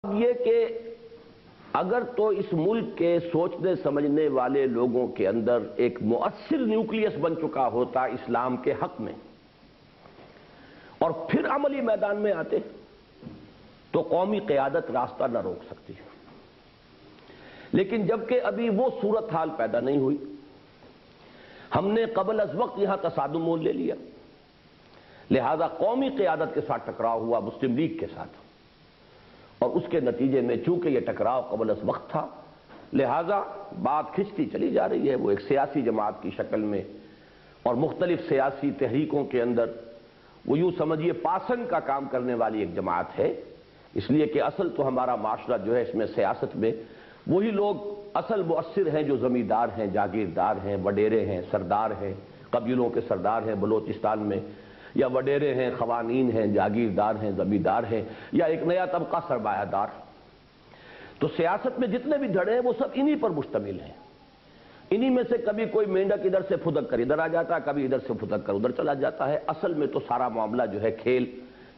اب یہ کہ اگر تو اس ملک کے سوچنے سمجھنے والے لوگوں کے اندر ایک مؤثر نیوکلیس بن چکا ہوتا اسلام کے حق میں اور پھر عملی میدان میں آتے تو قومی قیادت راستہ نہ روک سکتی. لیکن جبکہ ابھی وہ صورتحال پیدا نہیں ہوئی، ہم نے قبل از وقت یہاں تصادم مول لے لیا، لہذا قومی قیادت کے ساتھ ٹکراؤ ہوا مسلم لیگ کے ساتھ، اور اس کے نتیجے میں چونکہ یہ ٹکراؤ قبل از وقت تھا لہذا بات کھنچتی چلی جا رہی ہے. وہ ایک سیاسی جماعت کی شکل میں اور مختلف سیاسی تحریکوں کے اندر وہ یوں سمجھیے پاسن کا کام کرنے والی ایک جماعت ہے، اس لیے کہ اصل تو ہمارا معاشرہ جو ہے اس میں سیاست میں وہی لوگ اصل مؤثر ہیں جو زمیندار ہیں، جاگیردار ہیں، وڈیرے ہیں، سردار ہیں، قبیلوں کے سردار ہیں بلوچستان میں، یا وڈیرے ہیں، خوانین ہیں، جاگیردار ہیں، زمیندار ہیں، یا ایک نیا طبقہ سرمایہ دار. تو سیاست میں جتنے بھی دھڑے ہیں وہ سب انہی پر مشتمل ہیں. انہی میں سے کبھی کوئی مینڈک ادھر سے پھدک کر ادھر آ جاتا ہے، کبھی ادھر سے پھدک کر ادھر چلا جاتا ہے. اصل میں تو سارا معاملہ جو ہے کھیل،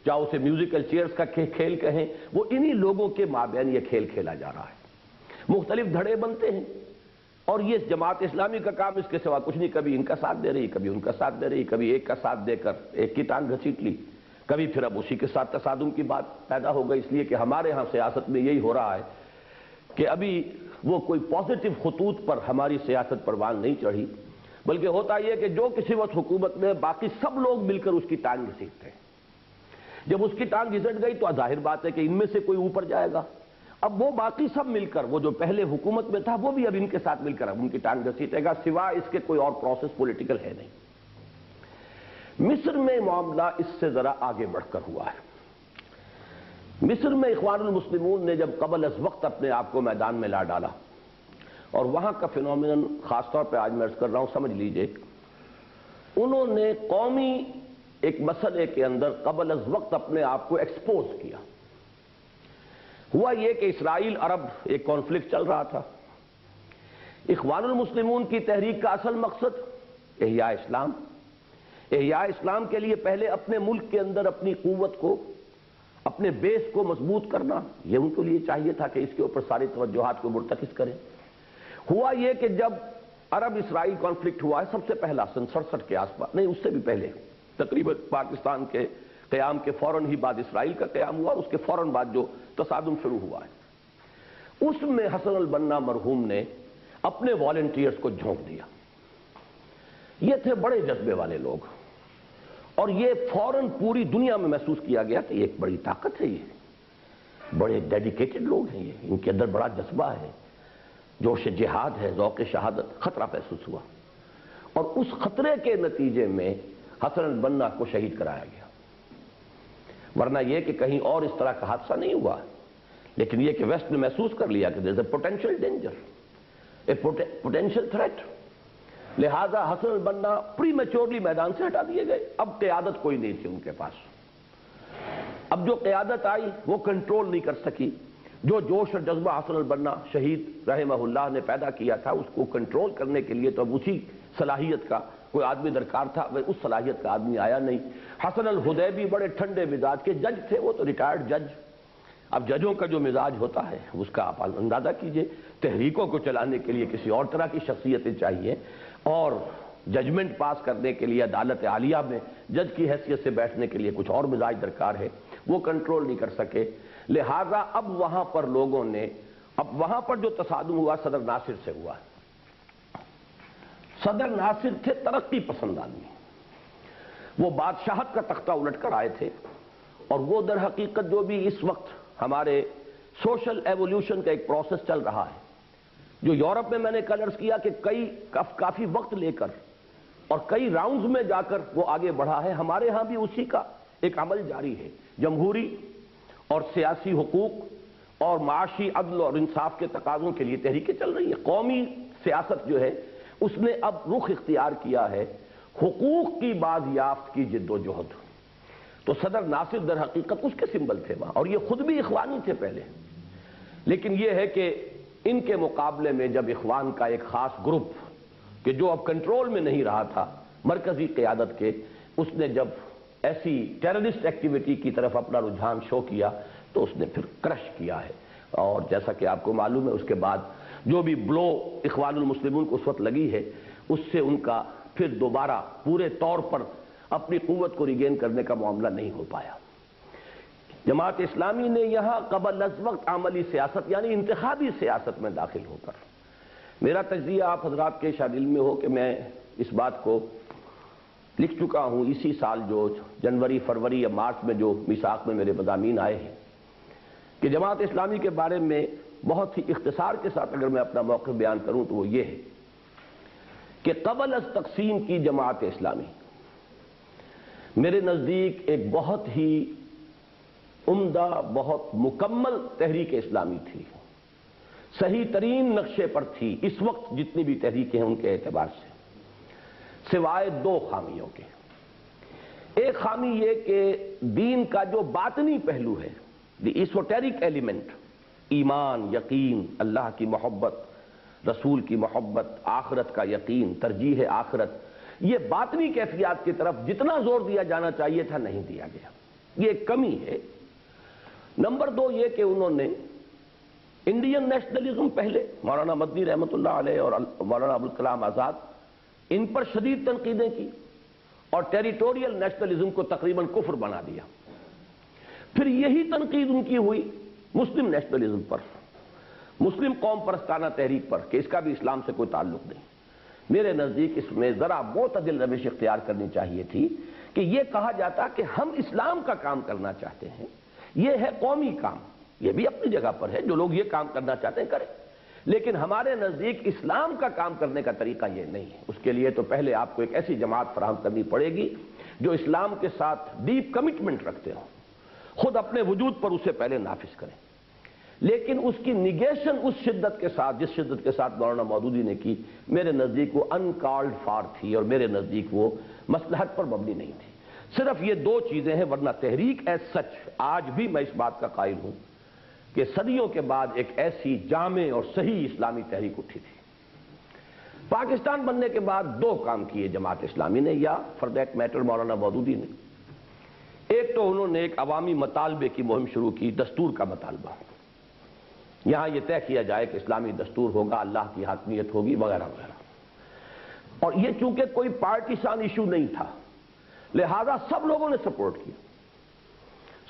چاہے اسے میوزیکل چیئرز کا کھیل کہیں، وہ انہی لوگوں کے مابین یہ کھیل کھیلا جا رہا ہے. مختلف دھڑے بنتے ہیں اور یہ جماعت اسلامی کا کام اس کے سوا کچھ نہیں. کبھی ان کا ساتھ دے رہی، کبھی ان کا ساتھ دے رہی، کبھی ایک کا ساتھ دے کر ایک کی ٹانگ گھسیٹ لی، کبھی پھر اب اسی کے ساتھ تصادم کی بات پیدا ہو گئی. اس لیے کہ ہمارے ہاں سیاست میں یہی ہو رہا ہے کہ ابھی وہ کوئی پازیٹیو خطوط پر ہماری سیاست پروان نہیں چڑھی، بلکہ ہوتا یہ کہ جو کسی وقت حکومت میں باقی سب لوگ مل کر اس کی ٹانگ گھسیٹتے ہیں. جب اس کی ٹانگ گھسٹ گئی تو ظاہر بات ہے کہ ان میں سے کوئی اوپر جائے گا. اب وہ باقی سب مل کر، وہ جو پہلے حکومت میں تھا وہ بھی اب ان کے ساتھ مل کر اب ان کی ٹانگ گھسیٹے گا، سوائے اس کے کوئی اور پروسیس پولیٹیکل ہے نہیں. مصر میں معاملہ اس سے ذرا آگے بڑھ کر ہوا ہے. مصر میں اخوان المسلمون نے جب قبل از وقت اپنے آپ کو میدان میں لا ڈالا، اور وہاں کا فینومینن خاص طور پہ آج میں عرض کر رہا ہوں سمجھ لیجئے، انہوں نے قومی ایک مسئلے کے اندر قبل از وقت اپنے آپ کو ایکسپوز کیا. ہوا یہ کہ اسرائیل عرب ایک کانفلکٹ چل رہا تھا. اخوان المسلمون کی تحریک کا اصل مقصد احیاء اسلام. احیاء اسلام کے لیے پہلے اپنے ملک کے اندر اپنی قوت کو، اپنے بیس کو مضبوط کرنا، یہ ان کے لیے چاہیے تھا کہ اس کے اوپر ساری توجہات کو مرتکز کریں. ہوا یہ کہ جب عرب اسرائیل کانفلکٹ ہوا ہے سب سے پہلا سن 67 کے آس پاس، نہیں اس سے بھی پہلے، تقریباً پاکستان کے قیام کے فوراً ہی بعد اسرائیل کا قیام ہوا اور اس کے فوراً بعد جو تصادم شروع ہوا ہے، اس میں حسن البنا مرحوم نے اپنے والنٹیئرز کو جھونک دیا. یہ تھے بڑے جذبے والے لوگ، اور یہ فوراً پوری دنیا میں محسوس کیا گیا کہ یہ ایک بڑی طاقت ہے، یہ بڑے ڈیڈیکیٹڈ لوگ ہیں، یہ ان کے اندر بڑا جذبہ ہے، جوش جہاد ہے، ذوق شہادت. خطرہ محسوس ہوا اور اس خطرے کے نتیجے میں حسن البنا کو شہید کرایا گیا. ورنہ یہ کہ کہیں اور اس طرح کا حادثہ نہیں ہوا، لیکن یہ کہ ویسٹ نے محسوس کر لیا کہ there is a potential danger, a potential threat. لہذا حسن البنا پری میچورلی میدان سے ہٹا دیے گئے. اب قیادت کوئی نہیں تھی ان کے پاس. اب جو قیادت آئی وہ کنٹرول نہیں کر سکی. جو جوش اور جذبہ حسن البنا شہید رحمہ اللہ نے پیدا کیا تھا اس کو کنٹرول کرنے کے لیے تو اب اسی صلاحیت کا کوئی آدمی درکار تھا، وہ اس صلاحیت کا آدمی آیا نہیں. حسن الحدیبی بڑے ٹھنڈے مزاج کے جج تھے، وہ تو ریٹائرڈ جج. اب ججوں کا جو مزاج ہوتا ہے اس کا آپ اندازہ کیجئے. تحریکوں کو چلانے کے لیے کسی اور طرح کی شخصیتیں چاہیے، اور ججمنٹ پاس کرنے کے لیے عدالت عالیہ میں جج کی حیثیت سے بیٹھنے کے لیے کچھ اور مزاج درکار ہے. وہ کنٹرول نہیں کر سکے. لہذا اب وہاں پر لوگوں نے، اب وہاں پر جو تصادم ہوا صدر ناصر سے ہوا. صدر ناصر تھے ترقی پسند آدمی، وہ بادشاہت کا تختہ الٹ کر آئے تھے، اور وہ در حقیقت جو بھی اس وقت ہمارے سوشل ایولیوشن کا ایک پروسیس چل رہا ہے، جو یورپ میں نے کل عرض کیا کہ کافی وقت لے کر اور کئی راؤنڈز میں جا کر وہ آگے بڑھا ہے، ہمارے ہاں بھی اسی کا ایک عمل جاری ہے. جمہوری اور سیاسی حقوق اور معاشی عدل اور انصاف کے تقاضوں کے لیے تحریکیں چل رہی ہیں. قومی سیاست جو ہے اس نے اب رخ اختیار کیا ہے حقوق کی بازیافت کی جد و جہد. تو صدر ناصر در حقیقت اس کے سمبل تھے وہاں، اور یہ خود بھی اخوانی تھے پہلے. لیکن یہ ہے کہ ان کے مقابلے میں جب اخوان کا ایک خاص گروپ کہ جو اب کنٹرول میں نہیں رہا تھا مرکزی قیادت کے، اس نے جب ایسی ٹیررسٹ ایکٹیویٹی کی طرف اپنا رجحان شو کیا تو اس نے پھر کرش کیا ہے، اور جیسا کہ آپ کو معلوم ہے اس کے بعد جو بھی بلو اخوان المسلمون کو اس وقت لگی ہے، اس سے ان کا پھر دوبارہ پورے طور پر اپنی قوت کو ریگین کرنے کا معاملہ نہیں ہو پایا۔ جماعت اسلامی نے یہاں قبل از وقت عملی سیاست یعنی انتخابی سیاست میں داخل ہو کر، میرا تجزیہ آپ حضرات کے شاید علم میں ہو کہ میں اس بات کو لکھ چکا ہوں اسی سال جو جنوری فروری یا مارچ میں جو میثاق میں میرے مضامین آئے ہیں، کہ جماعت اسلامی کے بارے میں بہت ہی اختصار کے ساتھ اگر میں اپنا موقف بیان کروں تو وہ یہ ہے کہ قبل از تقسیم کی جماعت اسلامی میرے نزدیک ایک بہت ہی عمدہ، بہت مکمل تحریک اسلامی تھی، صحیح ترین نقشے پر تھی اس وقت جتنی بھی تحریکیں ہیں ان کے اعتبار سے، سوائے دو خامیوں کے۔ ایک خامی یہ کہ دین کا جو باطنی پہلو ہے، دی ایسوٹیرک ایلیمنٹ، ایمان، یقین، اللہ کی محبت، رسول کی محبت، آخرت کا یقین، ترجیح آخرت، یہ باطنی کیفیات کی طرف جتنا زور دیا جانا چاہیے تھا نہیں دیا گیا، یہ ایک کمی ہے۔ نمبر دو یہ کہ انہوں نے انڈین نیشنلزم پہلے مولانا مدنی رحمۃ اللہ علیہ اور مولانا ابوالکلام آزاد ان پر شدید تنقیدیں کی، اور ٹیریٹوریل نیشنلزم کو تقریباً کفر بنا دیا۔ پھر یہی تنقید ان کی ہوئی مسلم نیشنلزم پر، مسلم قوم پرستانہ تحریک پر، کہ اس کا بھی اسلام سے کوئی تعلق نہیں۔ میرے نزدیک اس میں ذرا معتدل روش اختیار کرنی چاہیے تھی کہ یہ کہا جاتا کہ ہم اسلام کا کام کرنا چاہتے ہیں، یہ ہے قومی کام، یہ بھی اپنی جگہ پر ہے، جو لوگ یہ کام کرنا چاہتے ہیں کریں، لیکن ہمارے نزدیک اسلام کا کام کرنے کا طریقہ یہ نہیں ہے۔ اس کے لیے تو پہلے آپ کو ایک ایسی جماعت فراہم کرنی پڑے گی جو اسلام کے ساتھ ڈیپ کمٹمنٹ رکھتے ہوں، خود اپنے وجود پر اسے پہلے نافذ کریں، لیکن اس کی نگیشن اس شدت کے ساتھ جس شدت کے ساتھ مولانا مودودی نے کی، میرے نزدیک وہ انکالڈ فار تھی، اور میرے نزدیک وہ مصلحت پر مبنی نہیں تھی۔ صرف یہ دو چیزیں ہیں، ورنہ تحریک ایز سچ آج بھی میں اس بات کا قائل ہوں کہ صدیوں کے بعد ایک ایسی جامع اور صحیح اسلامی تحریک اٹھی تھی۔ پاکستان بننے کے بعد دو کام کیے جماعت اسلامی نے، یا for that matter Maulana Maududi نے۔ ایک تو انہوں نے ایک عوامی مطالبے کی مہم شروع کی، دستور کا مطالبہ، یہاں یہ طے کیا جائے کہ اسلامی دستور ہوگا، اللہ کی حاکمیت ہوگی، وغیرہ وغیرہ۔ اور یہ چونکہ کوئی پارٹیشن ایشو نہیں تھا، لہذا سب لوگوں نے سپورٹ کیا،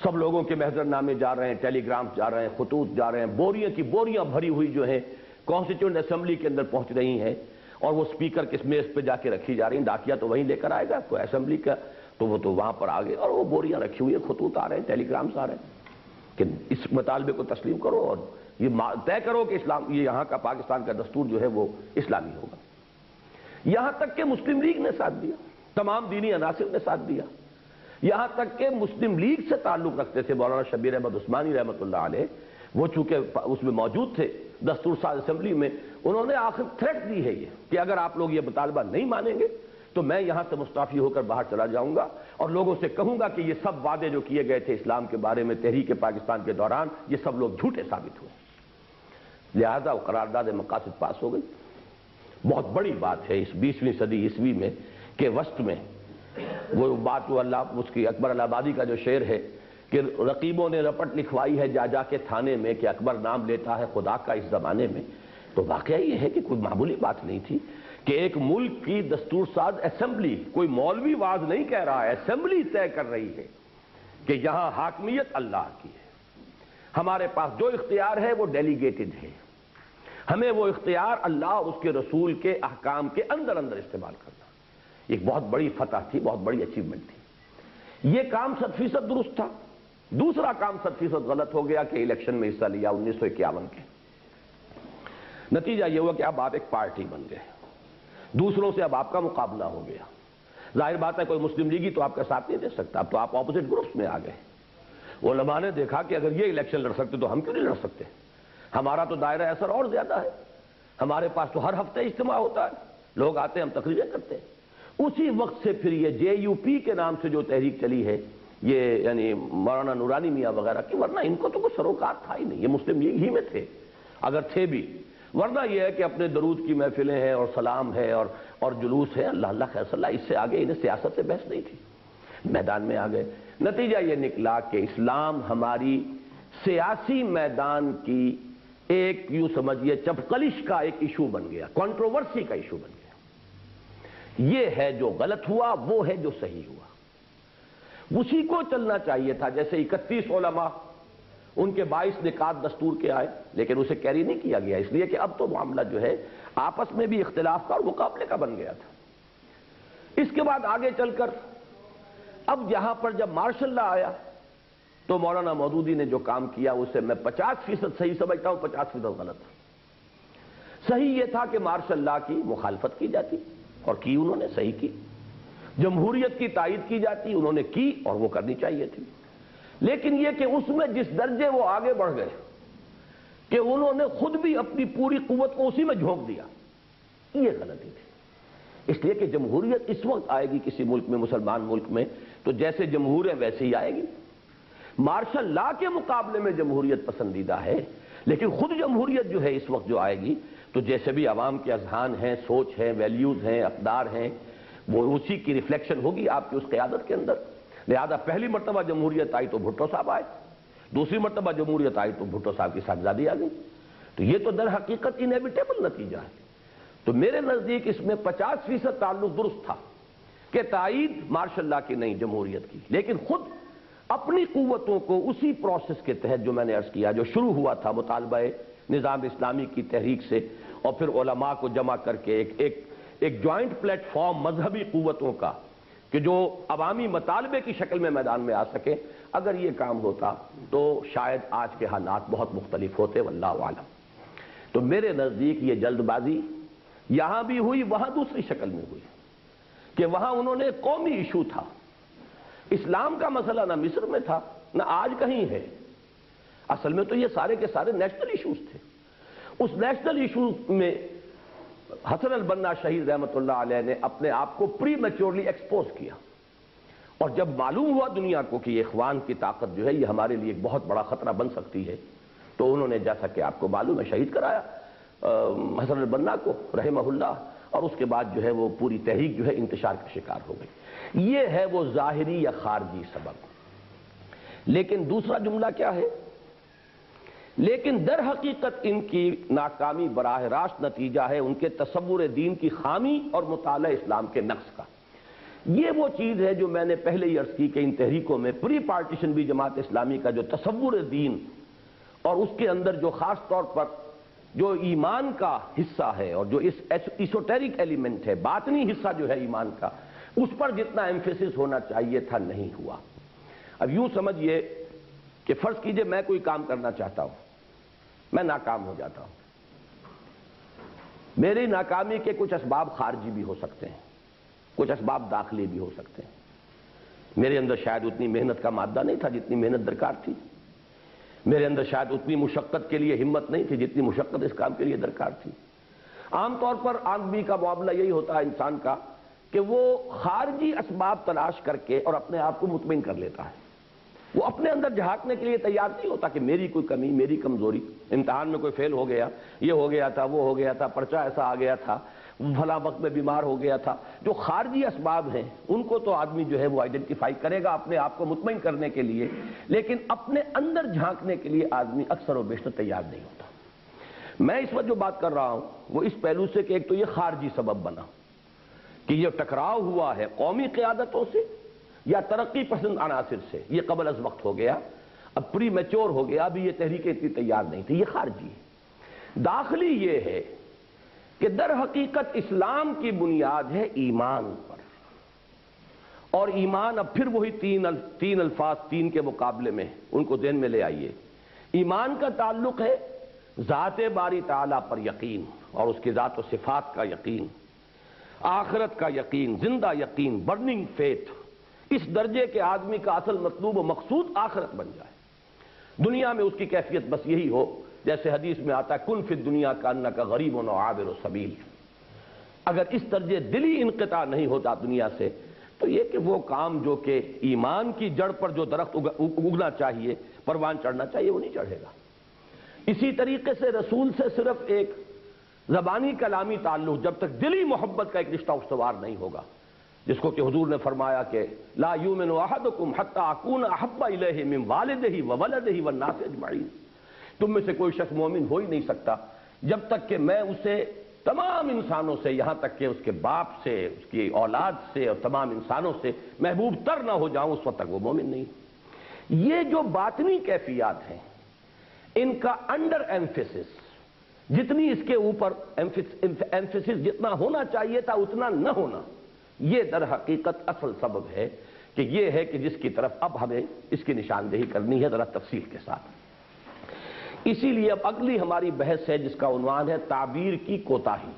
سب لوگوں کے محضر نامے جا رہے ہیں، ٹیلی گرامز جا رہے ہیں، خطوط جا رہے ہیں، بوریاں کی بوریاں بھری ہوئی جو ہیں کانسٹیٹیوئنٹ اسمبلی کے اندر پہنچ رہی ہیں، اور وہ اسپیکر کے میز پہ جا کے رکھی جا رہی ہیں، ڈاکیا تو وہیں لے کر آئے گا، کوئی اسمبلی کا تو وہ تو وہاں پر آ گئے، اور وہ بوریاں رکھی ہوئی ہیں، خطوط آ رہے ہیں، ٹیلی گرامز آ رہے ہیں کہ اس مطالبے کو تسلیم کرو اور یہ طے کرو کہ اسلام، یہ یہاں کا پاکستان کا دستور جو ہے وہ اسلامی ہوگا۔ یہاں تک کہ مسلم لیگ نے ساتھ دیا، تمام دینی عناصر نے ساتھ دیا، یہاں تک کہ مسلم لیگ سے تعلق رکھتے تھے مولانا شبیر احمد عثمانی رحمۃ اللہ علیہ، وہ چونکہ اس میں موجود تھے دستور ساز اسمبلی میں، انہوں نے آخر تھریٹ دی ہے یہ کہ اگر آپ لوگ یہ مطالبہ نہیں مانیں گے تو میں یہاں سے مستعفی ہو کر باہر چلا جاؤں گا، اور لوگوں سے کہوں گا کہ یہ سب وعدے جو کیے گئے تھے اسلام کے بارے میں تحریک پاکستان کے دوران، یہ سب لوگ جھوٹے ثابت ہوئے۔ لہذا وہ قرارداد مقاصد پاس ہو گئی۔ بہت بڑی بات ہے اس 20ویں صدی عیسوی میں کہ وسط میں وہ بات جو اللہ اس کی اکبر الہآبادی کا جو شعر ہے کہ رقیبوں نے رپٹ لکھوائی ہے جا جا کے تھانے میں کہ اکبر نام لیتا ہے خدا کا اس زمانے میں، تو واقعہ یہ ہے کہ کوئی معمولی بات نہیں تھی کہ ایک ملک کی دستور ساز اسمبلی، کوئی مولوی واز نہیں کہہ رہا ہے، اسمبلی طے کر رہی ہے کہ یہاں حاکمیت اللہ کی ہے، ہمارے پاس جو اختیار ہے وہ ڈیلیگیٹڈ ہے، ہمیں وہ اختیار اللہ اور اس کے رسول کے احکام کے اندر استعمال کرنا۔ ایک بہت بڑی فتح تھی، بہت بڑی اچیومنٹ تھی۔ یہ کام 100% درست تھا۔ دوسرا کام 100% غلط ہو گیا کہ الیکشن میں حصہ لیا 1951 کے۔ نتیجہ یہ ہوا کہ اب آپ ایک پارٹی بن گئے، دوسروں سے اب آپ کا مقابلہ ہو گیا۔ ظاہر بات ہے کوئی مسلم لیگی تو آپ کا ساتھ نہیں دے سکتا، اب تو آپ اپوزٹ گروپس میں آ گئے۔ علماء نے دیکھا کہ اگر یہ الیکشن لڑ سکتے تو ہم کیوں نہیں لڑ سکتے؟ ہمارا تو دائرہ اثر اور زیادہ ہے، ہمارے پاس تو ہر ہفتے اجتماع ہوتا ہے، لوگ آتے ہیں، ہم تقریریں کرتے ہیں۔ اسی وقت سے پھر یہ JUP کے نام سے جو تحریک چلی ہے، یہ یعنی مولانا نورانی میاں وغیرہ کی، ورنہ ان کو تو کوئی سروکار تھا ہی نہیں، یہ مسلم لیگ ہی میں تھے اگر تھے بھی، ورنہ یہ ہے کہ اپنے درود کی محفلیں ہیں اور سلام ہے اور جلوس ہے، اللہ اللہ خیر صلی اللہ، اس سے آگے انہیں سیاست سے بحث نہیں تھی، میدان میں آ گئے۔ نتیجہ یہ نکلا کہ اسلام ہماری سیاسی میدان کی ایک یوں سمجھیے چپقلش کا ایک ایشو بن گیا، کنٹروورسی کا ایشو بن گیا۔ یہ ہے جو غلط ہوا، وہ ہے جو صحیح ہوا، اسی کو چلنا چاہیے تھا۔ جیسے 31 علماء ان کے 22 نکات دستور کے آئے، لیکن اسے کیری نہیں کیا گیا، اس لیے کہ اب تو معاملہ جو ہے آپس میں بھی اختلاف کا اور مقابلے کا بن گیا تھا۔ اس کے بعد آگے چل کر اب یہاں پر جب مارشل لا آیا تو مولانا مودودی نے جو کام کیا اسے میں 50% صحیح سمجھتا ہوں، 50% غلط۔ صحیح یہ تھا کہ مارشل لا کی مخالفت کی جاتی، اور کی انہوں نے، صحیح کی۔ جمہوریت کی تائید کی جاتی، انہوں نے کی، اور وہ کرنی چاہیے تھی۔ لیکن یہ کہ اس میں جس درجے وہ آگے بڑھ گئے کہ انہوں نے خود بھی اپنی پوری قوت کو اسی میں جھونک دیا، یہ غلطی تھی۔ اس لیے کہ جمہوریت اس وقت آئے گی کسی ملک میں، مسلمان ملک میں، تو جیسے جمہور ہے ویسے ہی آئے گی۔ مارشل لا کے مقابلے میں جمہوریت پسندیدہ ہے، لیکن خود جمہوریت جو ہے اس وقت جو آئے گی تو جیسے بھی عوام کے اذہان ہیں، سوچ ہیں، ویلیوز ہیں، اقدار ہیں، وہ اسی کی ریفلیکشن ہوگی آپ کی اس قیادت کے اندر۔ لہذا پہلی مرتبہ جمہوریت آئی تو بھٹو صاحب آئے، دوسری مرتبہ جمہوریت آئی تو بھٹو صاحب کی صاحبزادی آ گئی، تو یہ تو در حقیقت انیویٹیبل نتیجہ ہے۔ تو میرے نزدیک اس میں 50% تعلق درست تھا کہ تائید مارشل لا کی نہیں، جمہوریت کی، لیکن خود اپنی قوتوں کو اسی پروسیس کے تحت جو میں نے عرض کیا، جو شروع ہوا تھا مطالبہ نظام اسلامی کی تحریک سے، اور پھر علماء کو جمع کر کے ایک جوائنٹ پلیٹ فارم مذہبی قوتوں کا کہ جو عوامی مطالبے کی شکل میں میدان میں آ سکے، اگر یہ کام ہوتا تو شاید آج کے حالات بہت مختلف ہوتے، واللہ اعلم۔ تو میرے نزدیک یہ جلد بازی یہاں بھی ہوئی، وہاں دوسری شکل میں ہوئی، کہ وہاں انہوں نے قومی ایشو تھا، اسلام کا مسئلہ نہ مصر میں تھا نہ آج کہیں ہے، اصل میں تو یہ سارے کے سارے نیشنل ایشوز تھے۔ اس نیشنل ایشوز میں حسن البنا شہید رحمت اللہ علیہ نے اپنے آپ کو پری میچورلی ایکسپوز کیا، اور جب معلوم ہوا دنیا کو کہ یہ اخوان کی طاقت جو ہے یہ ہمارے لیے ایک بہت بڑا خطرہ بن سکتی ہے، تو انہوں نے جیسا کہ آپ کو معلوم ہے شہید کرایا حسن البنا کو رحمہ اللہ، اور اس کے بعد جو ہے وہ پوری تحریک جو ہے انتشار کا شکار ہو گئی۔ یہ ہے وہ ظاہری یا خارجی سبب۔ لیکن دوسرا جملہ کیا ہے؟ لیکن در حقیقت ان کی ناکامی براہ راست نتیجہ ہے ان کے تصور دین کی خامی اور مطالعہ اسلام کے نقص کا۔ یہ وہ چیز ہے جو میں نے پہلے ہی عرض کی کہ ان تحریکوں میں پری پارٹیشن بھی جماعت اسلامی کا جو تصور دین اور اس کے اندر جو خاص طور پر جو ایمان کا حصہ ہے اور جو اس ایسوٹیرک ایلیمنٹ ہے، باطنی حصہ جو ہے ایمان کا، اس پر جتنا ایمفیسس ہونا چاہیے تھا نہیں ہوا۔ اب یوں سمجھئے کہ فرض کیجئے میں کوئی کام کرنا چاہتا ہوں، میں ناکام ہو جاتا ہوں۔ میری ناکامی کے کچھ اسباب خارجی بھی ہو سکتے ہیں، کچھ اسباب داخلی بھی ہو سکتے ہیں۔ میرے اندر شاید اتنی محنت کا مادہ نہیں تھا جتنی محنت درکار تھی، میرے اندر شاید اتنی مشقت کے لیے ہمت نہیں تھی جتنی مشقت اس کام کے لیے درکار تھی۔ عام طور پر آدمی کا معاملہ یہی ہوتا ہے انسان کا کہ وہ خارجی اسباب تلاش کر کے اور اپنے آپ کو مطمئن کر لیتا ہے، وہ اپنے اندر جھانکنے کے لیے تیار نہیں ہوتا کہ میری کوئی کمی، میری کمزوری، امتحان میں کوئی فیل ہو گیا، یہ ہو گیا تھا، وہ ہو گیا تھا، پرچہ ایسا آ گیا تھا، فلاں وقت میں بیمار ہو گیا تھا۔ جو خارجی اسباب ہیں ان کو تو آدمی جو ہے وہ آئیڈینٹیفائی کرے گا اپنے آپ کو مطمئن کرنے کے لیے، لیکن اپنے اندر جھانکنے کے لیے آدمی اکثر و بیشتر تیار نہیں ہوتا۔ میں اس وقت جو بات کر رہا ہوں وہ اس پہلو سے کہ ایک تو یہ خارجی سبب بنا کہ یہ ٹکراؤ ہوا ہے قومی قیادتوں سے یا ترقی پسند عناصر سے، یہ قبل از وقت ہو گیا، اب پری میچور ہو گیا، ابھی یہ تحریکیں اتنی تیار نہیں تھی، یہ خارجی ہے۔ داخلی یہ ہے کہ در حقیقت اسلام کی بنیاد ہے ایمان پر، اور ایمان اب پھر وہی تین الفاظ تین کے مقابلے میں ان کو ذہن میں لے آئیے۔ ایمان کا تعلق ہے ذات باری تعالیٰ پر یقین اور اس کی ذات و صفات کا یقین، آخرت کا یقین، زندہ یقین، برننگ فیتھ، اس درجے کے آدمی کا اصل مطلوب و مقصود آخرت بن جائے، دنیا میں اس کی کیفیت بس یہی ہو، جیسے حدیث میں آتا ہے کن فی الدنیا کانک غریب و عابر السبیل۔ اگر اس درجے دلی انقطاع نہیں ہوتا دنیا سے تو یہ کہ وہ کام جو کہ ایمان کی جڑ پر جو درخت اگنا چاہیے، پروان چڑھنا چاہیے، وہ نہیں چڑھے گا۔ اسی طریقے سے رسول سے صرف ایک زبانی کلامی تعلق، جب تک دلی محبت کا ایک رشتہ استوار نہیں ہوگا جس کو کہ حضور نے فرمایا کہ لا یؤمن احدکم حتی اکون احب الیہ من والدہ وولدہ والناس اجمعین، تم میں سے کوئی شخص مومن ہو ہی نہیں سکتا جب تک کہ میں اسے تمام انسانوں سے، یہاں تک کہ اس کے باپ سے، اس کی اولاد سے اور تمام انسانوں سے محبوب تر نہ ہو جاؤں، اس وقت تک وہ مومن نہیں۔ یہ جو باطنی کیفیات ہیں، ان کا انڈر ایمفیسس، جتنی اس کے اوپر ایمفیسس جتنا ہونا چاہیے تھا اتنا نہ ہونا، یہ در حقیقت اصل سبب ہے کہ یہ ہے کہ جس کی طرف اب ہمیں اس کی نشاندہی کرنی ہے ذرا تفصیل کے ساتھ۔ اسی لیے اب اگلی ہماری بحث ہے جس کا عنوان ہے تعبیر کی کوتاہی۔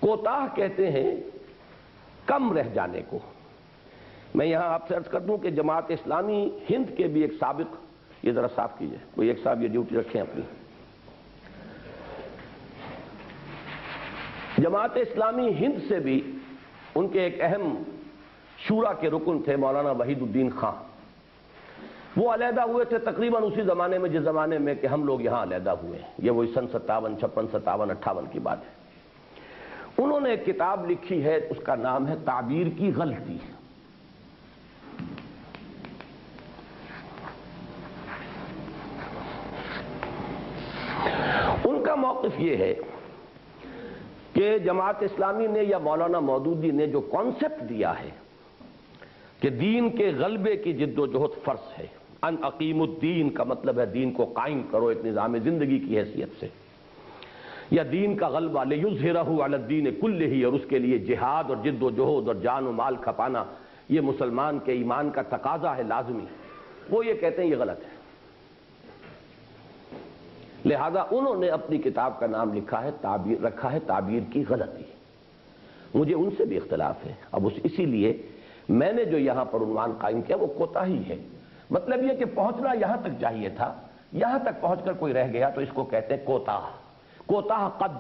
کوتاہ کہتے ہیں کم رہ جانے کو۔ میں یہاں آپ سے عرض کر دوں کہ جماعت اسلامی ہند کے بھی ایک سابق، یہ ذرا صاف کیجئے، کوئی ایک صاحب یہ ڈیوٹی رکھیں اپنی۔ جماعت اسلامی ہند سے بھی ان کے ایک اہم شورا کے رکن تھے مولانا وحید الدین خان، وہ علیحدہ ہوئے تھے تقریباً اسی زمانے میں جس زمانے میں کہ ہم لوگ یہاں علیحدہ ہوئے ہیں، یہ وہی سن 57، 56، 57، 58 کی بات ہے۔ انہوں نے ایک کتاب لکھی ہے، اس کا نام ہے تعبیر کی غلطی۔ ان کا موقف یہ ہے کہ جماعت اسلامی نے یا مولانا مودودی نے جو کانسیپٹ دیا ہے کہ دین کے غلبے کی جد و جہد فرض ہے، ان اقیم الدین کا مطلب ہے دین کو قائم کرو ایک نظام زندگی کی حیثیت سے، یا دین کا غلبہ لیظہرہ علی الدین کلہ، اور اس کے لیے جہاد اور جد و جہد اور جان و مال کھپانا یہ مسلمان کے ایمان کا تقاضا ہے لازمی، وہ یہ کہتے ہیں یہ غلط ہے۔ لہذا انہوں نے اپنی کتاب کا نام رکھا ہے تعبیر کی غلطی۔ مجھے ان سے بھی اختلاف ہے، اب اسی لیے میں نے جو یہاں پر عنوان قائم کیا وہ کوتاہی ہے۔ مطلب یہ کہ پہنچنا یہاں تک چاہیے تھا، یہاں تک پہنچ کر کوئی رہ گیا تو اس کو کہتے ہیں کوتاہ۔ کوتاہ قد،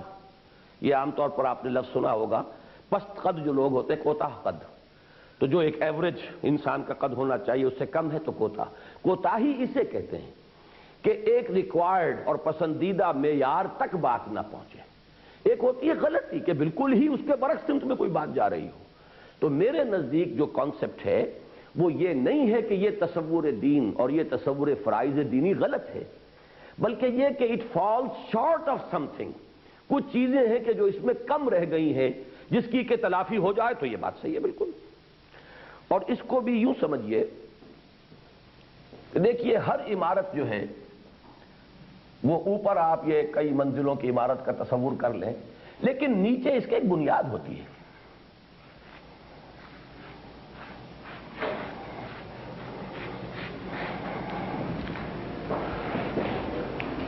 یہ عام طور پر آپ نے لفظ سنا ہوگا، پست قد جو لوگ ہوتے ہیں کوتاہ قد، تو جو ایک ایوریج انسان کا قد ہونا چاہیے اس سے کم ہے تو کوتاہ۔ کوتاہی اسے کہتے ہیں کہ ایک ریکوائرڈ اور پسندیدہ معیار تک بات نہ پہنچے۔ ایک ہوتی ہے غلطی کہ بالکل ہی اس کے برعکس سمت میں کوئی بات جا رہی ہو۔ تو میرے نزدیک جو کانسیپٹ ہے وہ یہ نہیں ہے کہ یہ تصور دین اور یہ تصور فرائض دینی غلط ہے، بلکہ یہ کہ it falls short of some thing, کچھ چیزیں ہیں کہ جو اس میں کم رہ گئی ہیں جس کی کہ تلافی ہو جائے تو یہ بات صحیح ہے بالکل۔ اور اس کو بھی یوں سمجھیے کہ دیکھیے ہر عمارت جو ہے وہ اوپر آپ یہ کئی منزلوں کی عمارت کا تصور کر لیں، لیکن نیچے اس کے ایک بنیاد ہوتی ہے۔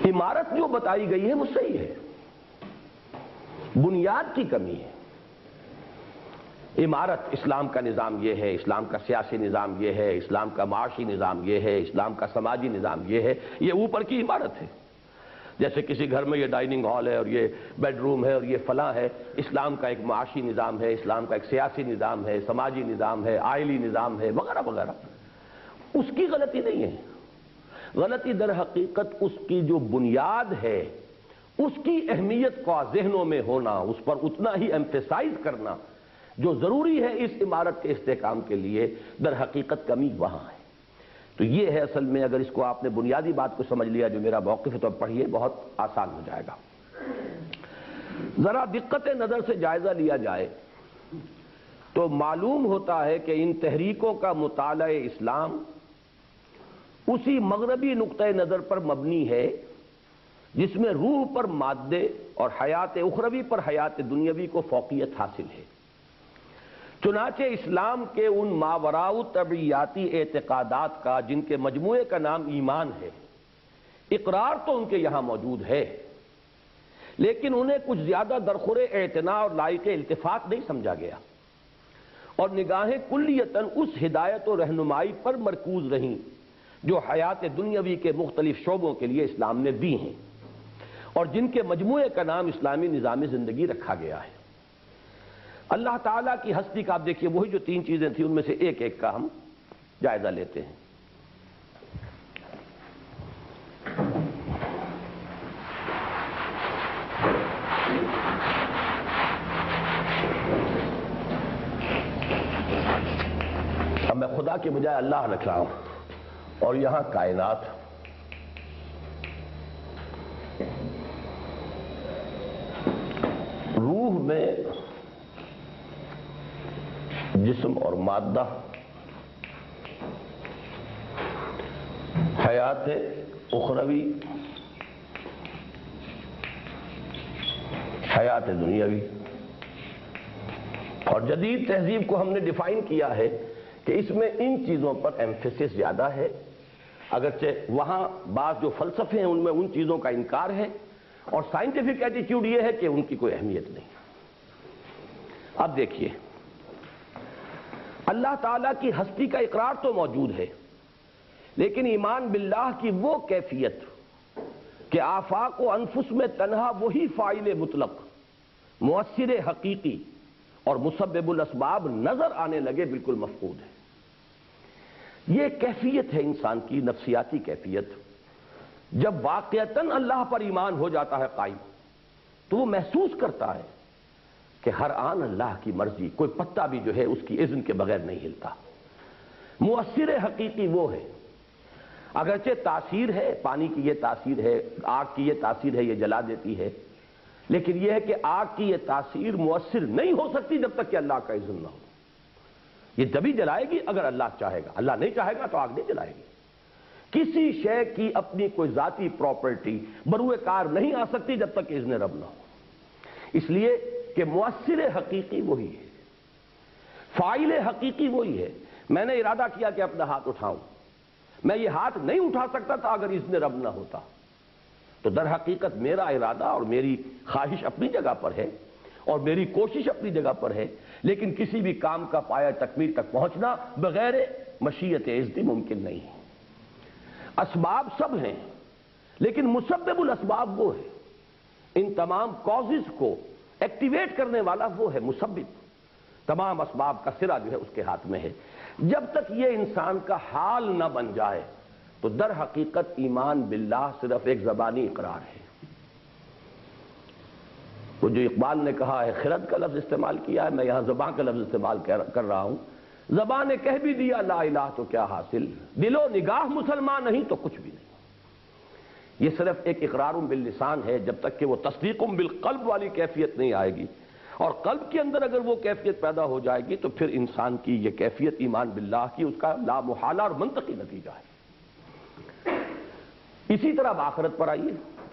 عمارت جو بتائی گئی ہے وہ صحیح ہے، بنیاد کی کمی ہے۔ عمارت اسلام کا نظام یہ ہے، اسلام کا سیاسی نظام یہ ہے، اسلام کا معاشی نظام یہ ہے، اسلام کا سماجی نظام یہ ہے، یہ اوپر کی عمارت ہے۔ جیسے کسی گھر میں یہ ڈائننگ ہال ہے اور یہ بیڈ روم ہے اور یہ فلاں ہے، اسلام کا ایک معاشی نظام ہے، اسلام کا ایک سیاسی نظام ہے، سماجی نظام ہے، آئلی نظام ہے، وغیرہ وغیرہ۔ اس کی غلطی نہیں ہے، غلطی در حقیقت اس کی جو بنیاد ہے اس کی اہمیت کا ذہنوں میں ہونا، اس پر اتنا ہی ایمفیسائز کرنا جو ضروری ہے اس عمارت کے استحکام کے لیے، در حقیقت کمی وہاں ہے۔ تو یہ ہے اصل میں، اگر اس کو آپ نے بنیادی بات کو سمجھ لیا جو میرا موقف ہے تو اب پڑھیے، بہت آسان ہو جائے گا۔ ذرا دقت نظر سے جائزہ لیا جائے تو معلوم ہوتا ہے کہ ان تحریکوں کا مطالعہ اسلام اسی مغربی نقطہ نظر پر مبنی ہے جس میں روح پر مادے اور حیات اخروی پر حیات دنیاوی کو فوقیت حاصل ہے۔ چنانچہ اسلام کے ان ماوراء طبیعیاتی اعتقادات کا جن کے مجموعے کا نام ایمان ہے، اقرار تو ان کے یہاں موجود ہے، لیکن انہیں کچھ زیادہ درخور اعتناء اور لائق التفات نہیں سمجھا گیا، اور نگاہیں کلیتاً اس ہدایت و رہنمائی پر مرکوز رہیں جو حیات دنیاوی کے مختلف شعبوں کے لیے اسلام نے دی ہیں، اور جن کے مجموعے کا نام اسلامی نظام زندگی رکھا گیا ہے۔ اللہ تعالیٰ کی ہستی کا آپ دیکھیے، وہی جو تین چیزیں تھیں ان میں سے ایک ایک کا ہم جائزہ لیتے ہیں۔ خدا کے بجائے اللہ رکھ رہا ہوں، اور یہاں کائنات، روح میں جسم اور مادہ، حیات اخروی، حیات دنیاوی، اور جدید تہذیب کو ہم نے ڈیفائن کیا ہے کہ اس میں ان چیزوں پر ایمفیسس زیادہ ہے، اگرچہ وہاں بعض جو فلسفے ہیں ان میں ان چیزوں کا انکار ہے، اور سائنٹیفک ایٹیٹیوڈ یہ ہے کہ ان کی کوئی اہمیت نہیں۔ اب دیکھیے، اللہ تعالیٰ کی ہستی کا اقرار تو موجود ہے، لیکن ایمان باللہ کی وہ کیفیت کہ آفاق و انفس میں تنہا وہی فاعل مطلق، مؤثر حقیقی اور مسبب الاسباب نظر آنے لگے، بالکل مفقود ہے۔ یہ کیفیت ہے انسان کی نفسیاتی کیفیت۔ جب واقعتاً اللہ پر ایمان ہو جاتا ہے قائم، تو وہ محسوس کرتا ہے کہ ہر آن اللہ کی مرضی، کوئی پتا بھی جو ہے اس کی اذن کے بغیر نہیں ہلتا۔ مؤثر حقیقی وہ ہے، اگرچہ تاثیر ہے، پانی کی یہ تاثیر ہے، آگ کی یہ تاثیر ہے، یہ جلا دیتی ہے، لیکن یہ ہے کہ آگ کی یہ تاثیر مؤثر نہیں ہو سکتی جب تک کہ اللہ کا اذن نہ ہو۔ یہ تبھی جلائے گی اگر اللہ چاہے گا، اللہ نہیں چاہے گا تو آگ نہیں جلائے گی۔ کسی شے کی اپنی کوئی ذاتی پراپرٹی بروئے کار نہیں آ سکتی جب تک کہ اذن رب نہ ہو، اس لیے کہ مؤثر حقیقی وہی ہے، فاعل حقیقی وہی ہے۔ میں نے ارادہ کیا کہ اپنا ہاتھ اٹھاؤں، میں یہ ہاتھ نہیں اٹھا سکتا تھا اگر اذن رب نہ ہوتا۔ تو در حقیقت میرا ارادہ اور میری خواہش اپنی جگہ پر ہے، اور میری کوشش اپنی جگہ پر ہے، لیکن کسی بھی کام کا پایہ تکمیل تک پہنچنا بغیر مشیت اذن ممکن نہیں ہے۔ اسباب سب ہیں، لیکن مسبب الاسباب وہ ہے، ان تمام کازز کو ایکٹیویٹ کرنے والا وہ ہے مسبب۔ تمام اسباب کا سرا جو ہے اس کے ہاتھ میں ہے۔ جب تک یہ انسان کا حال نہ بن جائے تو در حقیقت ایمان باللہ صرف ایک زبانی اقرار ہے۔ وہ جو اقبال نے کہا ہے، خرد کا لفظ استعمال کیا ہے، میں یہاں زبان کا لفظ استعمال کر رہا ہوں۔ زبان نے کہہ بھی دیا لا الہ تو کیا حاصل، دل و نگاہ مسلمان نہیں تو کچھ بھی نہیں۔ یہ صرف ایک اقرار باللسان ہے، جب تک کہ وہ تصدیق بالقلب والی کیفیت نہیں آئے گی، اور قلب کے اندر اگر وہ کیفیت پیدا ہو جائے گی تو پھر انسان کی یہ کیفیت ایمان باللہ کی اس کا لا محالہ اور منطقی نتیجہ ہے۔ اسی طرح آخرت پر آئیے،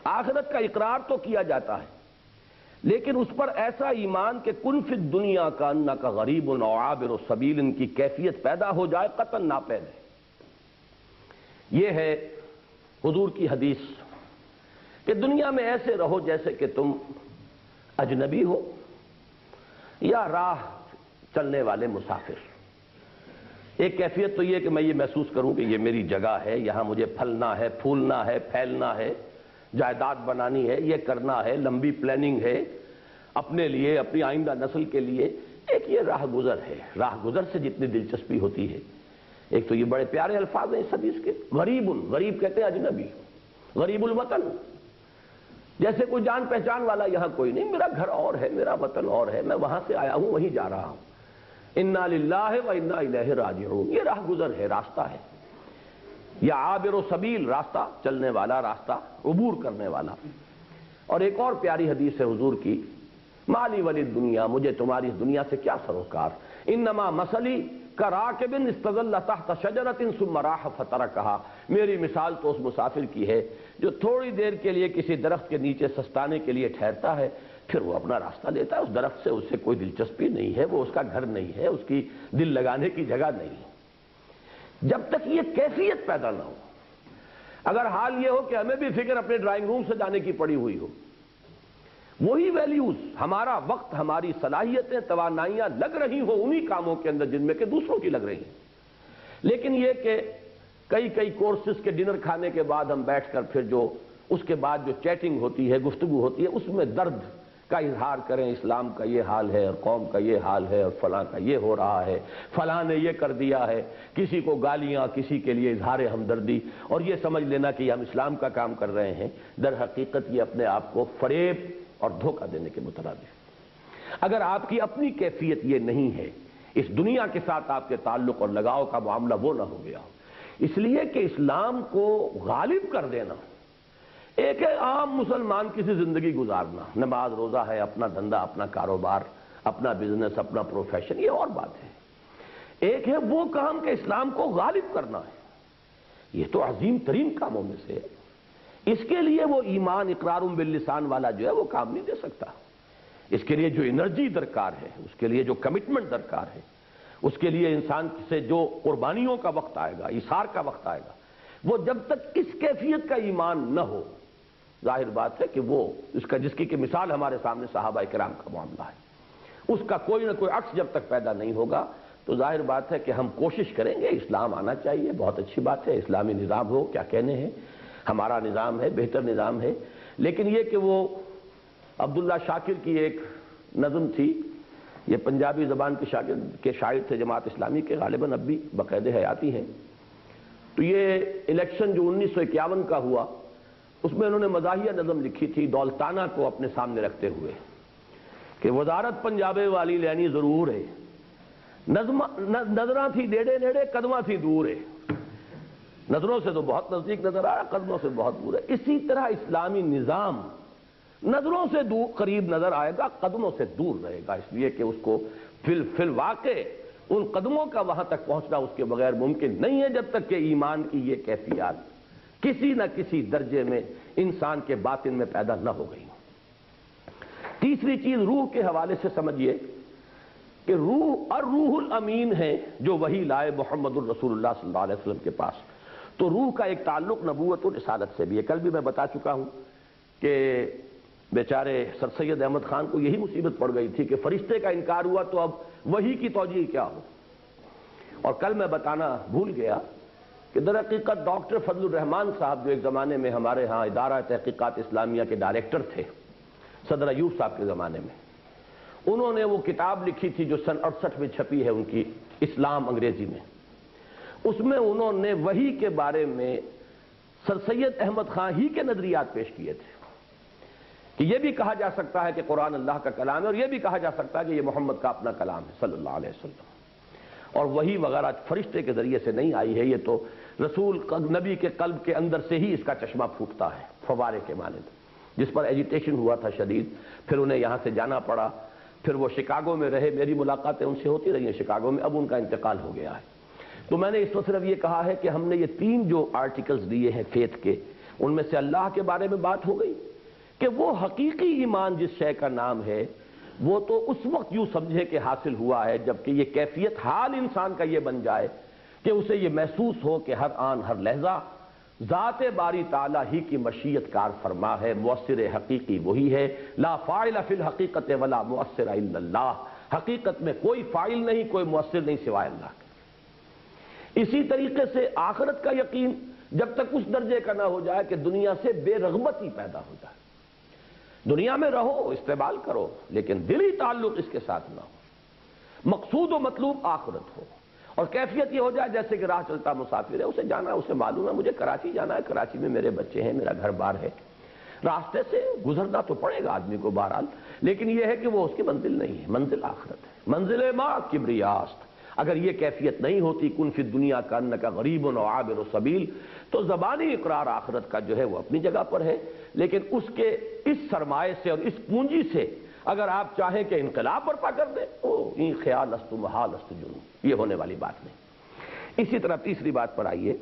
آخرت کا اقرار تو کیا جاتا ہے، لیکن اس پر ایسا ایمان کہ کن فی الدنیا کا انک غریب و عابر السبیل ان کی کیفیت پیدا ہو جائے، قطعاً ناپید ہے۔ یہ ہے حضور کی حدیث کہ دنیا میں ایسے رہو جیسے کہ تم اجنبی ہو یا راہ چلنے والے مسافر۔ ایک کیفیت تو یہ کہ میں یہ محسوس کروں کہ یہ میری جگہ ہے، یہاں مجھے پھلنا ہے، پھولنا ہے، پھیلنا ہے، جائیداد بنانی ہے، یہ کرنا ہے، لمبی پلاننگ ہے اپنے لیے، اپنی آئندہ نسل کے لیے۔ ایک یہ راہ گزر ہے، راہ گزر سے جتنی دلچسپی ہوتی ہے۔ ایک تو یہ بڑے پیارے الفاظ ہیں اس حدیث کے، غریب، غریب کہتے ہیں اجنبی، غریب الوطن، جیسے کوئی جان پہچان والا یہاں کوئی نہیں، میرا گھر اور ہے، میرا وطن اور ہے، میں وہاں سے آیا ہوں، وہیں جا رہا ہوں۔ انا للہ و انا الیہ راجعون، یہ راہ گزر ہے، راستہ ہے۔ یا عابر و سبیل، راستہ چلنے والا، راستہ عبور کرنے والا۔ اور ایک اور پیاری حدیث ہے حضور کی، مالی ولی دنیا، مجھے تمہاری اس دنیا سے کیا سروکار، انما مثلی کراکب استظل تحت شجرۃ ثم راح فترکھا، میری مثال تو اس مسافر کی ہے جو تھوڑی دیر کے لیے کسی درخت کے نیچے سستانے کے لیے ٹھہرتا ہے، پھر وہ اپنا راستہ لیتا ہے۔ اس درخت سے اسے کوئی دلچسپی نہیں ہے، وہ اس کا گھر نہیں ہے، اس کی دل لگانے کی جگہ نہیں ہے۔ جب تک یہ کیفیت پیدا نہ ہو، اگر حال یہ ہو کہ ہمیں بھی فکر اپنے ڈرائنگ روم سے جانے کی پڑی ہوئی ہو، وہی ویلیوز، ہمارا وقت، ہماری صلاحیتیں، توانائیاں لگ رہی ہوں انہی کاموں کے اندر جن میں کہ دوسروں کی لگ رہی ہیں، لیکن یہ کہ کئی کورسز کے ڈنر کھانے کے بعد ہم بیٹھ کر پھر جو اس کے بعد جو چیٹنگ ہوتی ہے، گفتگو ہوتی ہے، اس میں درد کا اظہار کریں، اسلام کا یہ حال ہے اور قوم کا یہ حال ہے اور فلاں کا یہ ہو رہا ہے، فلاں نے یہ کر دیا ہے، کسی کو گالیاں، کسی کے لیے اظہار ہمدردی، اور یہ سمجھ لینا کہ ہم اسلام کا کام کر رہے ہیں۔ در حقیقت یہ اپنے آپ کو فریب اور دھوکہ دینے کے مترادف۔ اگر آپ کی اپنی کیفیت یہ نہیں ہے اس دنیا کے ساتھ آپ کے تعلق اور لگاؤ کا معاملہ وہ نہ ہو گیا ہو۔ اس لیے کہ اسلام کو غالب کر دینا ایک ہے عام مسلمان کی سی زندگی گزارنا، نماز روزہ ہے، اپنا دھندا، اپنا کاروبار، اپنا بزنس، اپنا پروفیشن، یہ اور بات ہے۔ ایک ہے وہ کام کہ اسلام کو غالب کرنا ہے، یہ تو عظیم ترین کاموں میں سے ہے۔ اس کے لیے وہ ایمان اقرار باللسان والا جو ہے وہ کام نہیں دے سکتا۔ اس کے لیے جو انرجی درکار ہے، اس کے لیے جو کمٹمنٹ درکار ہے، اس کے لیے انسان سے جو قربانیوں کا وقت آئے گا، ایثار کا وقت آئے گا، وہ جب تک اس کیفیت کا ایمان نہ ہو، ظاہر بات ہے کہ وہ اس کا جس کی کہ مثال ہمارے سامنے صحابہ کرام کا معاملہ ہے، اس کا کوئی نہ کوئی عکس جب تک پیدا نہیں ہوگا تو ظاہر بات ہے کہ ہم کوشش کریں گے، اسلام آنا چاہیے، بہت اچھی بات ہے، اسلامی نظام ہو، کیا کہنے ہیں، ہمارا نظام ہے، بہتر نظام ہے، لیکن یہ کہ وہ عبداللہ شاکر کی ایک نظم تھی، یہ پنجابی زبان کے شاعر تھے جماعت اسلامی کے، غالباً اب بھی بقید حیاتی ہیں، تو یہ الیکشن جو 1951 کا ہوا اس میں انہوں نے مزاحیہ نظم لکھی تھی دولتانہ کو اپنے سامنے رکھتے ہوئے کہ وزارت پنجابے والی لینی ضرور ہے، نظراں تھی نیڑے نیڑے قدماں تھی دور ہے، نظروں سے تو بہت نزدیک نظر آ رہا، قدموں سے بہت دور ہے۔ اسی طرح اسلامی نظام نظروں سے دور قریب نظر آئے گا، قدموں سے دور رہے گا، اس لیے کہ اس کو فی الواقع ان قدموں کا وہاں تک پہنچنا اس کے بغیر ممکن نہیں ہے جب تک کہ ایمان کی یہ کیفیات کسی نہ کسی درجے میں انسان کے باطن میں پیدا نہ ہو گئی۔ تیسری چیز روح کے حوالے سے سمجھیے کہ روح اور روح الامین ہے جو وہی لائے محمد الرسول اللہ صلی اللہ علیہ وسلم کے پاس، تو روح کا ایک تعلق نبوت و رسالت سے بھی ہے۔ کل بھی میں بتا چکا ہوں کہ بیچارے سر سید احمد خان کو یہی مصیبت پڑ گئی تھی کہ فرشتے کا انکار ہوا تو اب وحی کی توجیہ کیا ہو، اور کل میں بتانا بھول گیا کہ در حقیقت ڈاکٹر فضل الرحمان صاحب جو ایک زمانے میں ہمارے ہاں ادارہ تحقیقات اسلامیہ کے ڈائریکٹر تھے صدر ایوب صاحب کے زمانے میں، انہوں نے وہ کتاب لکھی تھی جو سن 68 میں چھپی ہے ان کی، اسلام انگریزی میں، اس میں انہوں نے وحی کے بارے میں سر سید احمد خان ہی کے نظریات پیش کیے تھے کہ یہ بھی کہا جا سکتا ہے کہ قرآن اللہ کا کلام ہے، اور یہ بھی کہا جا سکتا ہے کہ یہ محمد کا اپنا کلام ہے صلی اللہ علیہ وسلم، اور وہی وغیرہ فرشتے کے ذریعے سے نہیں آئی ہے، یہ تو رسول نبی کے قلب کے اندر سے ہی اس کا چشمہ پھوٹتا ہے فوارے کے مانند، جس پر ایجیٹیشن ہوا تھا شدید، پھر انہیں یہاں سے جانا پڑا، پھر وہ شکاگو میں رہے، میری ملاقاتیں ان سے ہوتی رہی ہیں شکاگو میں، اب ان کا انتقال ہو گیا ہے۔ تو میں نے اس وقت صرف یہ کہا ہے کہ ہم نے یہ 3 جو آرٹیکلز دیے ہیں فیتھ کے، ان میں سے اللہ کے بارے میں بات ہو گئی کہ وہ حقیقی ایمان جس شے کا نام ہے وہ تو اس وقت یوں سمجھے کہ حاصل ہوا ہے جبکہ یہ کیفیت حال انسان کا یہ بن جائے کہ اسے یہ محسوس ہو کہ ہر آن ہر لحظہ ذات باری تعالیٰ ہی کی مشیت کار فرما ہے، مؤثر حقیقی وہی ہے، لا فاعل فی الحقیقت ولا مؤثر الا اللہ، حقیقت میں کوئی فاعل نہیں، کوئی مؤثر نہیں سوائے اللہ کے۔ اسی طریقے سے آخرت کا یقین جب تک اس درجے کا نہ ہو جائے کہ دنیا سے بے رغبتی پیدا ہو جائے، دنیا میں رہو، استعمال کرو، لیکن دلی تعلق اس کے ساتھ نہ ہو، مقصود و مطلوب آخرت ہو، اور کیفیت یہ ہو جائے جیسے کہ راہ چلتا مسافر ہے، اسے جانا، اسے معلوم ہے مجھے کراچی جانا ہے، کراچی میں میرے بچے ہیں، میرا گھر بار ہے، راستے سے گزرنا تو پڑے گا آدمی کو بہرحال، لیکن یہ ہے کہ وہ اس کی منزل نہیں ہے، منزل آخرت ہے، منزل ما کبریاست۔ اگر یہ کیفیت نہیں ہوتی کن فی الدنیا کانک غریب و عابر سبیل، تو زبانی اقرار آخرت کا جو ہے وہ اپنی جگہ پر ہے، لیکن اس کے اس سرمائے سے اور اس پونجی سے اگر آپ چاہیں کہ انقلاب برپا کر دیں تو این خیال است محال است جنون، یہ ہونے والی بات نہیں۔ اسی طرح تیسری بات پر آئیے،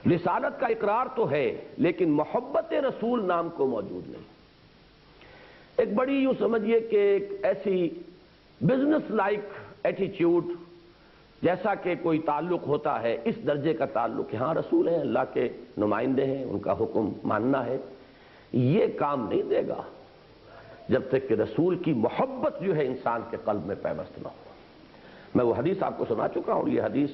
رسالت کا اقرار تو ہے لیکن محبت رسول نام کو موجود نہیں۔ ایک بڑی یوں سمجھیے کہ ایک ایسی بزنس لائک ایٹیچیوڈ جیسا کہ کوئی تعلق ہوتا ہے، اس درجے کا تعلق کہ ہاں رسول ہیں، اللہ کے نمائندے ہیں، ان کا حکم ماننا ہے، یہ کام نہیں دے گا جب تک کہ رسول کی محبت جو ہے انسان کے قلب میں پیوست نہ ہو۔ میں وہ حدیث آپ کو سنا چکا ہوں، یہ حدیث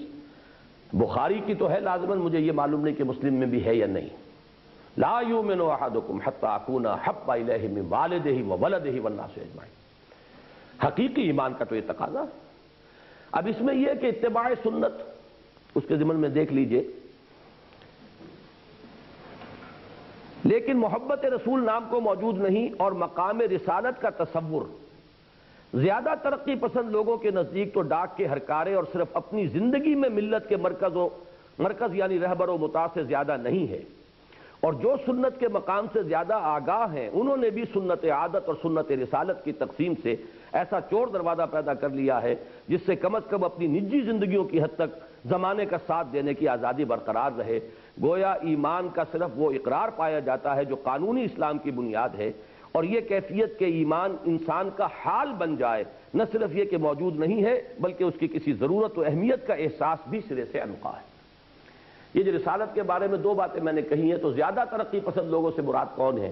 بخاری کی تو ہے لازماً، مجھے یہ معلوم نہیں کہ مسلم میں بھی ہے یا نہیں، لا یؤمن احدکم حتی اکون احب الیہ من والدہ وولدہ والناس اجمعین، حقیقی ایمان کا تو یہ تقاضا ہے۔ اب اس میں یہ کہ اتباع سنت اس کے ضمن میں دیکھ لیجئے، لیکن محبت رسول نام کو موجود نہیں، اور مقام رسالت کا تصور زیادہ ترقی پسند لوگوں کے نزدیک تو ڈاک کے ہرکارے اور صرف اپنی زندگی میں ملت کے مرکز یعنی رہبر و مطاع سے زیادہ نہیں ہے، اور جو سنت کے مقام سے زیادہ آگاہ ہیں انہوں نے بھی سنت عادت اور سنت رسالت کی تقسیم سے ایسا چور دروازہ پیدا کر لیا ہے جس سے کم از کم اپنی نجی زندگیوں کی حد تک زمانے کا ساتھ دینے کی آزادی برقرار رہے۔ گویا ایمان کا صرف وہ اقرار پایا جاتا ہے جو قانونی اسلام کی بنیاد ہے، اور یہ کیفیت کہ ایمان انسان کا حال بن جائے، نہ صرف یہ کہ موجود نہیں ہے بلکہ اس کی کسی ضرورت و اہمیت کا احساس بھی سرے سے انقا ہے۔ یہ جو رسالت کے بارے میں دو باتیں میں نے کہی ہیں، تو زیادہ ترقی پسند لوگوں سے مراد کون ہے؟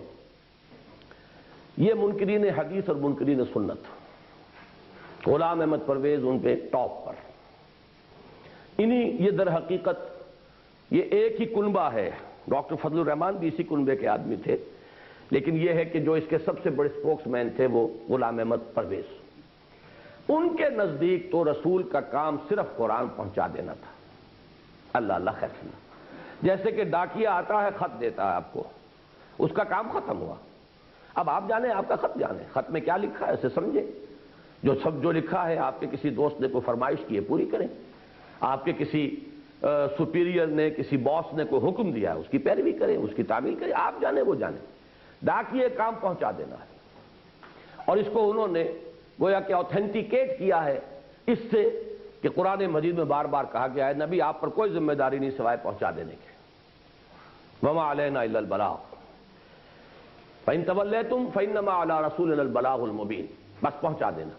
یہ منکرین حدیث اور منکرین سنت، غلام احمد پرویز ان پہ ٹاپ پر، یہ در حقیقت یہ ایک ہی کنبہ ہے۔ ڈاکٹر فضل الرحمان بھی اسی کنبے کے آدمی تھے، لیکن یہ ہے کہ جو اس کے سب سے بڑے سپوکس مین تھے وہ غلام احمد پرویز۔ ان کے نزدیک تو رسول کا کام صرف قرآن پہنچا دینا تھا۔ اللہ اللہ خیر سنا، جیسے کہ ڈاکیا آتا ہے خط دیتا ہے آپ کو، اس کا کام ختم ہوا، اب آپ جانیں آپ کا خط جانیں، خط میں کیا لکھا ہے اسے سمجھیں، جو لکھا ہے آپ کے کسی دوست نے کوئی فرمائش کی ہے پوری کریں، آپ کے کسی سپیریئر نے کسی باس نے کوئی حکم دیا ہے اس کی پیروی کریں، اس کی تعمیل کریں، آپ جانیں وہ جانیں۔ ڈاکیے کام پہنچا دینا ہے، اور اس کو انہوں نے گویا کہ آتھینٹیکیٹ کیا ہے اس سے کہ قرآن مجید میں بار بار کہا گیا ہے نبی آپ پر کوئی ذمہ داری نہیں سوائے پہنچا دینے کے، وما علینا الا البلاغ فإن تولیتم فإنما علی رسولنا البلاغ المبین، بس پہنچا دینا۔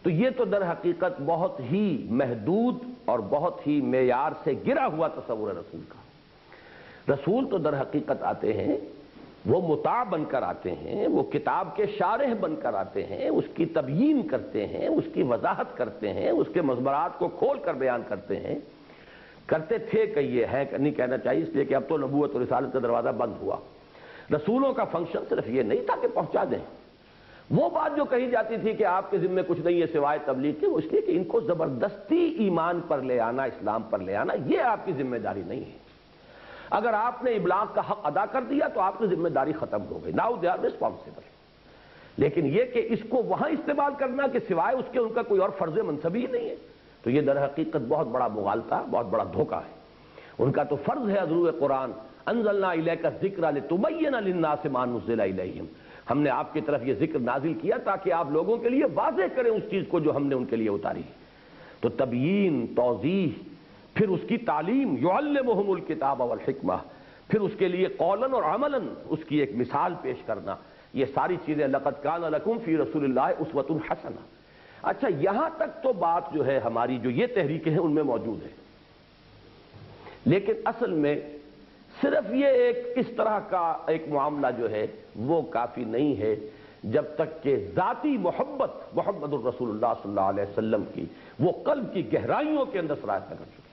تو یہ تو در حقیقت بہت ہی محدود اور بہت ہی معیار سے گرا ہوا تصور ہے رسول کا۔ رسول تو در حقیقت آتے ہیں، وہ مطاع بن کر آتے ہیں، وہ کتاب کے شارح بن کر آتے ہیں، اس کی تبیین کرتے ہیں، اس کی وضاحت کرتے ہیں، اس کے مضمرات کو کھول کر بیان کرتے ہیں، کرتے تھے کہ یہ ہے نہیں کہنا چاہیے اس لیے کہ اب تو نبوت اور رسالت کا دروازہ بند ہوا۔ رسولوں کا فنکشن صرف یہ نہیں تھا کہ پہنچا دیں، وہ بات جو کہی جاتی تھی کہ آپ کے ذمہ کچھ نہیں ہے سوائے تبلیغ کے، وہ اس لیے کہ ان کو زبردستی ایمان پر لے آنا، اسلام پر لے آنا، یہ آپ کی ذمہ داری نہیں ہے۔ اگر آپ نے ابلاغ کا حق ادا کر دیا تو آپ کی ذمہ داری ختم ہو گئی، ناؤ دے آر ریسپانسبل۔ لیکن یہ کہ اس کو وہاں استعمال کرنا کہ سوائے اس کے ان کا کوئی اور فرض منصبی ہی نہیں ہے، تو یہ در حقیقت بہت بڑا مغالطہ، بہت بڑا دھوکہ ہے۔ ان کا تو فرض ہے حضور قرآن، انزلنا الیک الذکر لتبین للناس ما نزل الیہم، ہم نے آپ کی طرف یہ ذکر نازل کیا تاکہ آپ لوگوں کے لیے واضح کریں اس چیز کو جو ہم نے ان کے لیے اتاری ہے۔ تو تبیین، توضیح، پھر اس کی تعلیم، یعلمہم الکتاب والحکمہ، پھر اس کے لیے قولاً اور عملاً اس کی ایک مثال پیش کرنا، یہ ساری چیزیں لقد کان لکم فی رسول اللہ اسوۃ حسنہ۔ اچھا یہاں تک تو بات جو ہے ہماری جو یہ تحریکیں ہیں ان میں موجود ہے، لیکن اصل میں صرف یہ اس طرح کا ایک معاملہ جو ہے وہ کافی نہیں ہے جب تک کہ ذاتی محمد الرسول اللہ صلی اللہ علیہ وسلم کی وہ قلب کی گہرائیوں کے اندر سرایت نہ کر چکے۔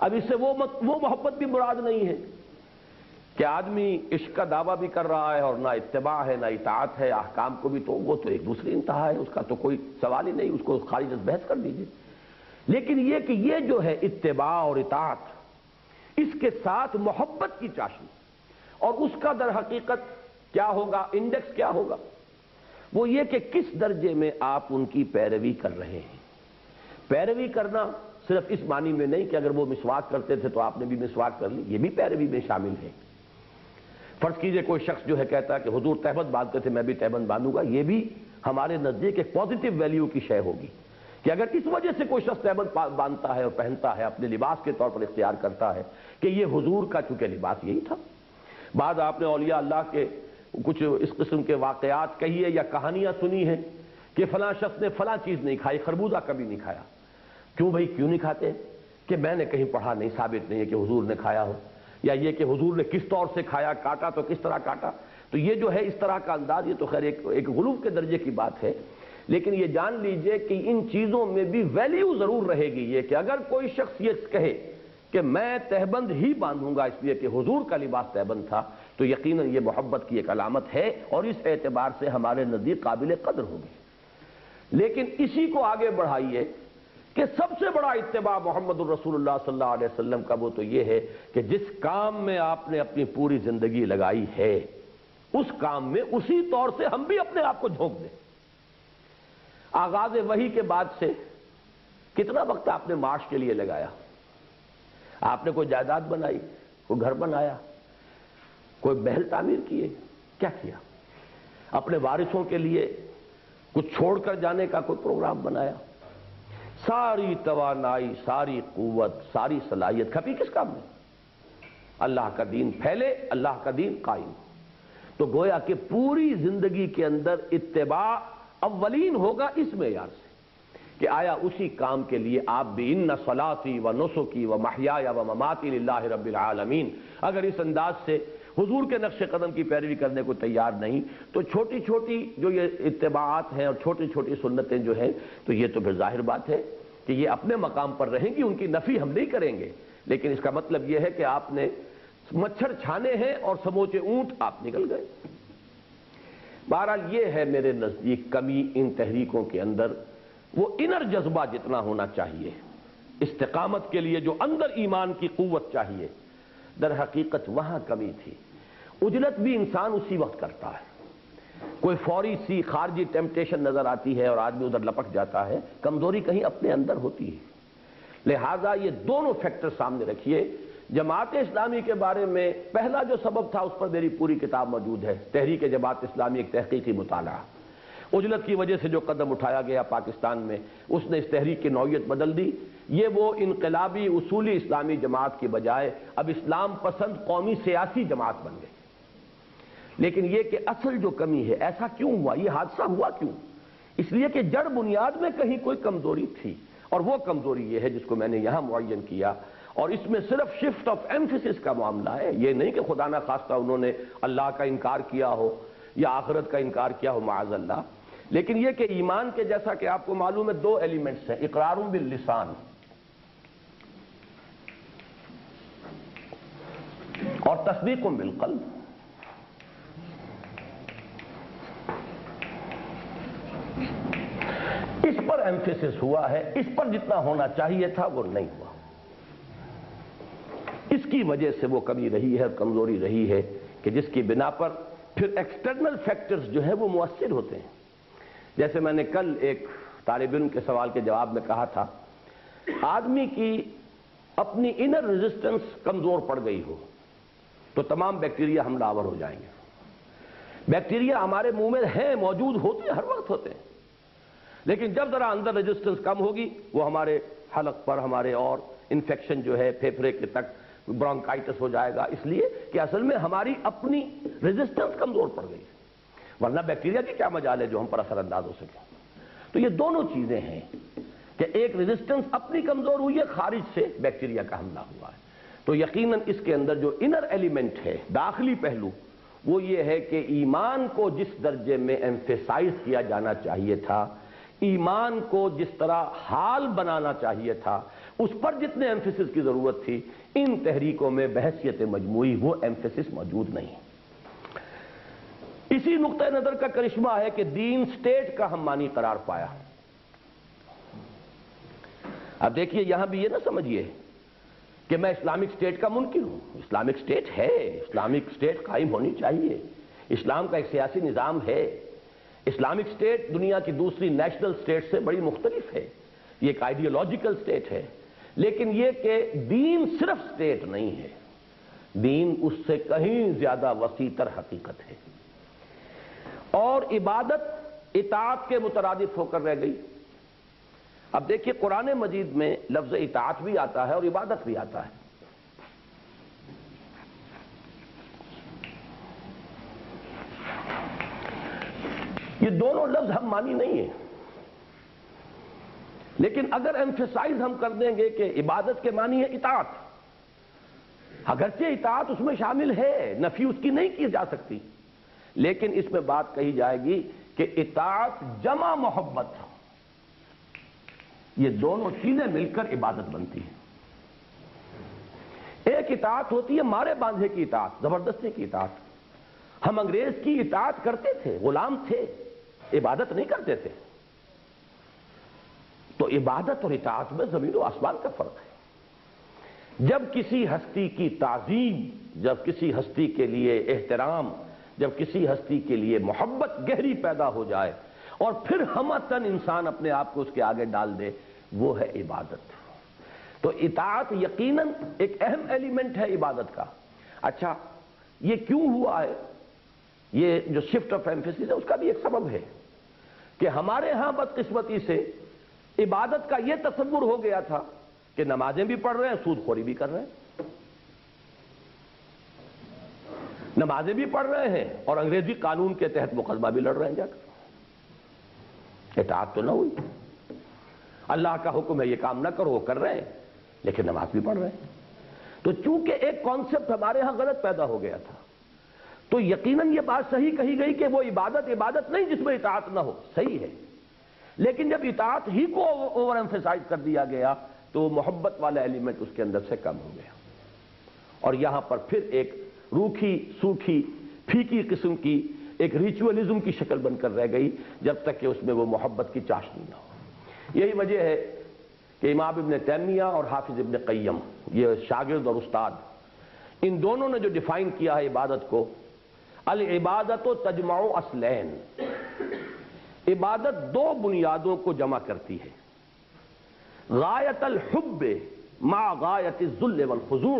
اب اس سے وہ محبت بھی مراد نہیں ہے کہ آدمی عشق کا دعویٰ بھی کر رہا ہے اور نہ اتباع ہے نہ اطاعت ہے، احکام کو بھی تو وہ تو ایک دوسری انتہا ہے، اس کا تو کوئی سوال ہی نہیں، اس کو خارج از بحث کر دیجیے۔ لیکن یہ کہ یہ جو ہے اتباع اور اطاعت، اس کے ساتھ محبت کی چاشنی، اور اس کا در حقیقت کیا ہوگا، انڈیکس کیا ہوگا، وہ یہ کہ کس درجے میں آپ ان کی پیروی کر رہے ہیں۔ پیروی کرنا صرف اس معنی میں نہیں کہ اگر وہ مسواک کرتے تھے تو آپ نے بھی مسواک کر لی، یہ بھی پیروی میں شامل ہے۔ فرض کیجئے کوئی شخص جو ہے کہتا ہے کہ حضور تہبند باندھتے تھے میں بھی تہبند باندھوں گا، یہ بھی ہمارے نزدیک ایک پازیٹیو ویلیو کی شے ہوگی کہ اگر اس وجہ سے کوئی شخص تہبند باندھتا ہے اور پہنتا ہے، اپنے لباس کے طور پر اختیار کرتا ہے کہ یہ حضور کا چونکہ لباس یہی تھا۔ بعد آپ نے اولیاء اللہ کے کچھ اس قسم کے واقعات کہیے یا کہانیاں سنی ہیں کہ فلاں شخص نے فلاں چیز نہیں کھائی، خربوزہ کبھی نہیں کھایا۔ کیوں بھائی کیوں نہیں کھاتے؟ کہ میں نے کہیں پڑھا نہیں، ثابت نہیں ہے کہ حضور نے کھایا ہو، یا یہ کہ حضور نے کس طور سے کھایا، کاٹا تو کس طرح کاٹا۔ تو یہ جو ہے اس طرح کا انداز، یہ تو خیر ایک غلو کے درجے کی بات ہے، لیکن یہ جان لیجئے کہ ان چیزوں میں بھی ویلیو ضرور رہے گی یہ کہ اگر کوئی شخص یہ کہے کہ میں تہبند ہی باندھوں گا اس لیے کہ حضور کا لباس تہبند تھا، تو یقیناً یہ محبت کی ایک علامت ہے اور اس اعتبار سے ہمارے نزدیک قابل قدر ہوگی۔ لیکن اسی کو آگے بڑھائیے کہ سب سے بڑا اتباع محمد الرسول اللہ صلی اللہ علیہ وسلم کا وہ تو یہ ہے کہ جس کام میں آپ نے اپنی پوری زندگی لگائی ہے اس کام میں اسی طور سے ہم بھی اپنے آپ کو جھونک دیں۔ آغاز وحی کے بعد سے کتنا وقت آپ نے معاش کے لیے لگایا؟ آپ نے کوئی جائیداد بنائی، کوئی گھر بنایا، کوئی محل تعمیر کیے؟ کیا کیا؟ اپنے وارثوں کے لیے کچھ چھوڑ کر جانے کا کوئی پروگرام بنایا؟ ساری توانائی، ساری قوت، ساری صلاحیت کھپی کس کام میں؟ اللہ کا دین پھیلے، اللہ کا دین قائم. تو گویا کہ پوری زندگی کے اندر اتباع اولین ہوگا اس معیار سے کہ آیا اسی کام کے لیے آپ بھی ان صلاتی و نسکی و محیای و مماتی للہ رب العالمین، اگر اس انداز سے حضور کے نقش قدم کی پیروی کرنے کو تیار نہیں تو چھوٹی چھوٹی جو یہ اتباعات ہیں اور چھوٹی چھوٹی سنتیں جو ہیں تو یہ تو پھر ظاہر بات ہے کہ یہ اپنے مقام پر رہیں گی، ان کی نفی ہم نہیں کریں گے، لیکن اس کا مطلب یہ ہے کہ آپ نے مچھر چھانے ہیں اور سموچے اونٹ آپ نکل گئے. بہرحال یہ ہے میرے نزدیک کمی ان تحریکوں کے اندر، وہ انر جذبہ جتنا ہونا چاہیے استقامت کے لیے، جو اندر ایمان کی قوت چاہیے، در حقیقت وہاں کمی تھی. عجلت بھی انسان اسی وقت کرتا ہے، کوئی فوری سی خارجی ٹیمپٹیشن نظر آتی ہے اور آدمی ادھر لپک جاتا ہے، کمزوری کہیں اپنے اندر ہوتی ہے. لہذا یہ دونوں فیکٹر سامنے رکھیے. جماعت اسلامی کے بارے میں پہلا جو سبب تھا اس پر میری پوری کتاب موجود ہے، تحریک جماعت اسلامی ایک تحقیقی مطالعہ. عجلت کی وجہ سے جو قدم اٹھایا گیا پاکستان میں، اس نے اس تحریک کی نوعیت بدل دی. یہ وہ انقلابی اصولی اسلامی جماعت کی بجائے اب اسلام پسند قومی سیاسی جماعت بن گئی. لیکن یہ کہ اصل جو کمی ہے، ایسا کیوں ہوا، یہ حادثہ ہوا کیوں؟ اس لیے کہ جڑ بنیاد میں کہیں کوئی کمزوری تھی، اور وہ کمزوری یہ ہے جس کو میں نے یہاں معین کیا. اور اس میں صرف شفٹ آف ایمفیسس کا معاملہ ہے، یہ نہیں کہ خدا نہ خواستہ انہوں نے اللہ کا انکار کیا ہو یا آخرت کا انکار کیا ہو معاذ اللہ، لیکن یہ کہ ایمان کے جیسا کہ آپ کو معلوم ہے دو ایلیمنٹس ہیں، اقرار باللسان اور تصدیق بالقلب. اس پر ایمفیسس ہوا ہے، اس پر جتنا ہونا چاہیے تھا وہ نہیں ہوا. اس کی وجہ سے وہ کمی رہی ہے، کمزوری رہی ہے کہ جس کی بنا پر پھر ایکسٹرنل فیکٹرز جو ہیں وہ مؤثر ہوتے ہیں. جیسے میں نے کل ایک طالب علم کے سوال کے جواب میں کہا تھا، آدمی کی اپنی انر ریزسٹنس کمزور پڑ گئی ہو تو تمام بیکٹیریا حملہ آور ہو جائیں گے. بیکٹیریا ہمارے منہ میں ہیں، موجود ہوتے ہیں، ہر وقت ہوتے ہیں، لیکن جب ذرا اندر ریزسٹنس کم ہوگی وہ ہمارے حلق پر، ہمارے اور انفیکشن جو ہے پھیپھڑے کے تک، برونکائٹس ہو جائے گا، اس لیے کہ اصل میں ہماری اپنی ریزسٹنس کمزور پڑ گئی، ورنہ بیکٹیریا کی کیا مجال ہے جو ہم پر اثر انداز ہو سکے. تو یہ دونوں چیزیں ہیں کہ ایک ریزسٹنس اپنی کمزور ہوئی ہے، خارج سے بیکٹیریا کا حملہ ہوا ہے. تو یقیناً اس کے اندر جو انر ایلیمنٹ ہے، داخلی پہلو، وہ یہ ہے کہ ایمان کو جس درجے میں ایمفیسائز کیا جانا چاہیے تھا، ایمان کو جس طرح حال بنانا چاہیے تھا، اس پر جتنے ایمفیسس کی ضرورت تھی، ان تحریکوں میں بحیثیت مجموعی وہ ایمفیسس موجود نہیں. اسی نقطہ نظر کا کرشمہ ہے کہ دین سٹیٹ کا ہم معنی قرار پایا. اب دیکھیے یہاں بھی یہ نہ سمجھیے کہ میں اسلامک سٹیٹ کا منکر ہوں. اسلامک سٹیٹ ہے، اسلامک سٹیٹ قائم ہونی چاہیے، اسلام کا ایک سیاسی نظام ہے. اسلامک سٹیٹ دنیا کی دوسری نیشنل سٹیٹ سے بڑی مختلف ہے، یہ ایک آئیڈیالوجیکل سٹیٹ ہے. لیکن یہ کہ دین صرف سٹیٹ نہیں ہے، دین اس سے کہیں زیادہ وسیع تر حقیقت ہے، اور عبادت اطاعت کے مترادف ہو کر رہ گئی. اب دیکھیے قرآن مجید میں لفظ اطاعت بھی آتا ہے اور عبادت بھی آتا ہے. یہ دونوں لفظ ہم مانی نہیں ہیں، لیکن اگر ایمفیسائز ہم کر دیں گے کہ عبادت کے معنی ہے اطاعت، اگرچہ اطاعت اس میں شامل ہے، نفی اس کی نہیں کی جا سکتی، لیکن اس میں بات کہی جائے گی کہ اطاعت جمع محبت، یہ دونوں چیزیں مل کر عبادت بنتی ہیں. ایک اطاعت ہوتی ہے مارے باندھے کی اطاعت، زبردستی کی اطاعت. ہم انگریز کی اطاعت کرتے تھے، غلام تھے، عبادت نہیں کرتے تھے. تو عبادت اور اطاعت میں زمین و آسمان کا فرق ہے. جب کسی ہستی کی تعظیم، جب کسی ہستی کے لیے احترام، جب کسی ہستی کے لیے محبت گہری پیدا ہو جائے اور پھر ہمتن انسان اپنے آپ کو اس کے آگے ڈال دے، وہ ہے عبادت۔ تو اطاعت یقیناً ایک اہم ایلیمنٹ ہے عبادت کا۔ اچھا یہ کیوں ہوا ہے؟ یہ جو شفٹ آف ایمفیسس ہے اس کا بھی ایک سبب ہے کہ ہمارے ہاں بدقسمتی سے عبادت کا یہ تصور ہو گیا تھا کہ نمازیں بھی پڑھ رہے ہیں، سود خوری بھی کر رہے ہیں، نمازیں بھی پڑھ رہے ہیں اور انگریزی قانون کے تحت مقدمہ بھی لڑ رہے ہیں جا کر۔ اطاعت تو نہ ہوئی، اللہ کا حکم ہے یہ کام نہ کرو، وہ کر رہے ہیں لیکن نماز بھی پڑھ رہے ہیں۔ تو چونکہ ایک کانسیپٹ ہمارے ہاں غلط پیدا ہو گیا تھا، تو یقیناً یہ بات صحیح کہی گئی کہ وہ عبادت نہیں جس میں اطاعت نہ ہو، صحیح ہے، لیکن جب اطاعت ہی کو اوور ایمفیسائز کر دیا گیا تو محبت والا ایلیمنٹ اس کے اندر سے کم ہو گیا، اور یہاں پر پھر ایک روکھی سوکھی پھیکی قسم کی ایک ریچولزم کی شکل بن کر رہ گئی، جب تک کہ اس میں وہ محبت کی چاشنی نہ ہو۔ یہی وجہ ہے کہ امام ابن تیمیہ اور حافظ ابن قیم، یہ شاگرد اور استاد، ان دونوں نے جو ڈیفائن کیا ہے عبادت کو، العبادت تجمع اصلین، عبادت دو بنیادوں کو جمع کرتی ہے، غایت الحب مع غایت الذل والخضوع،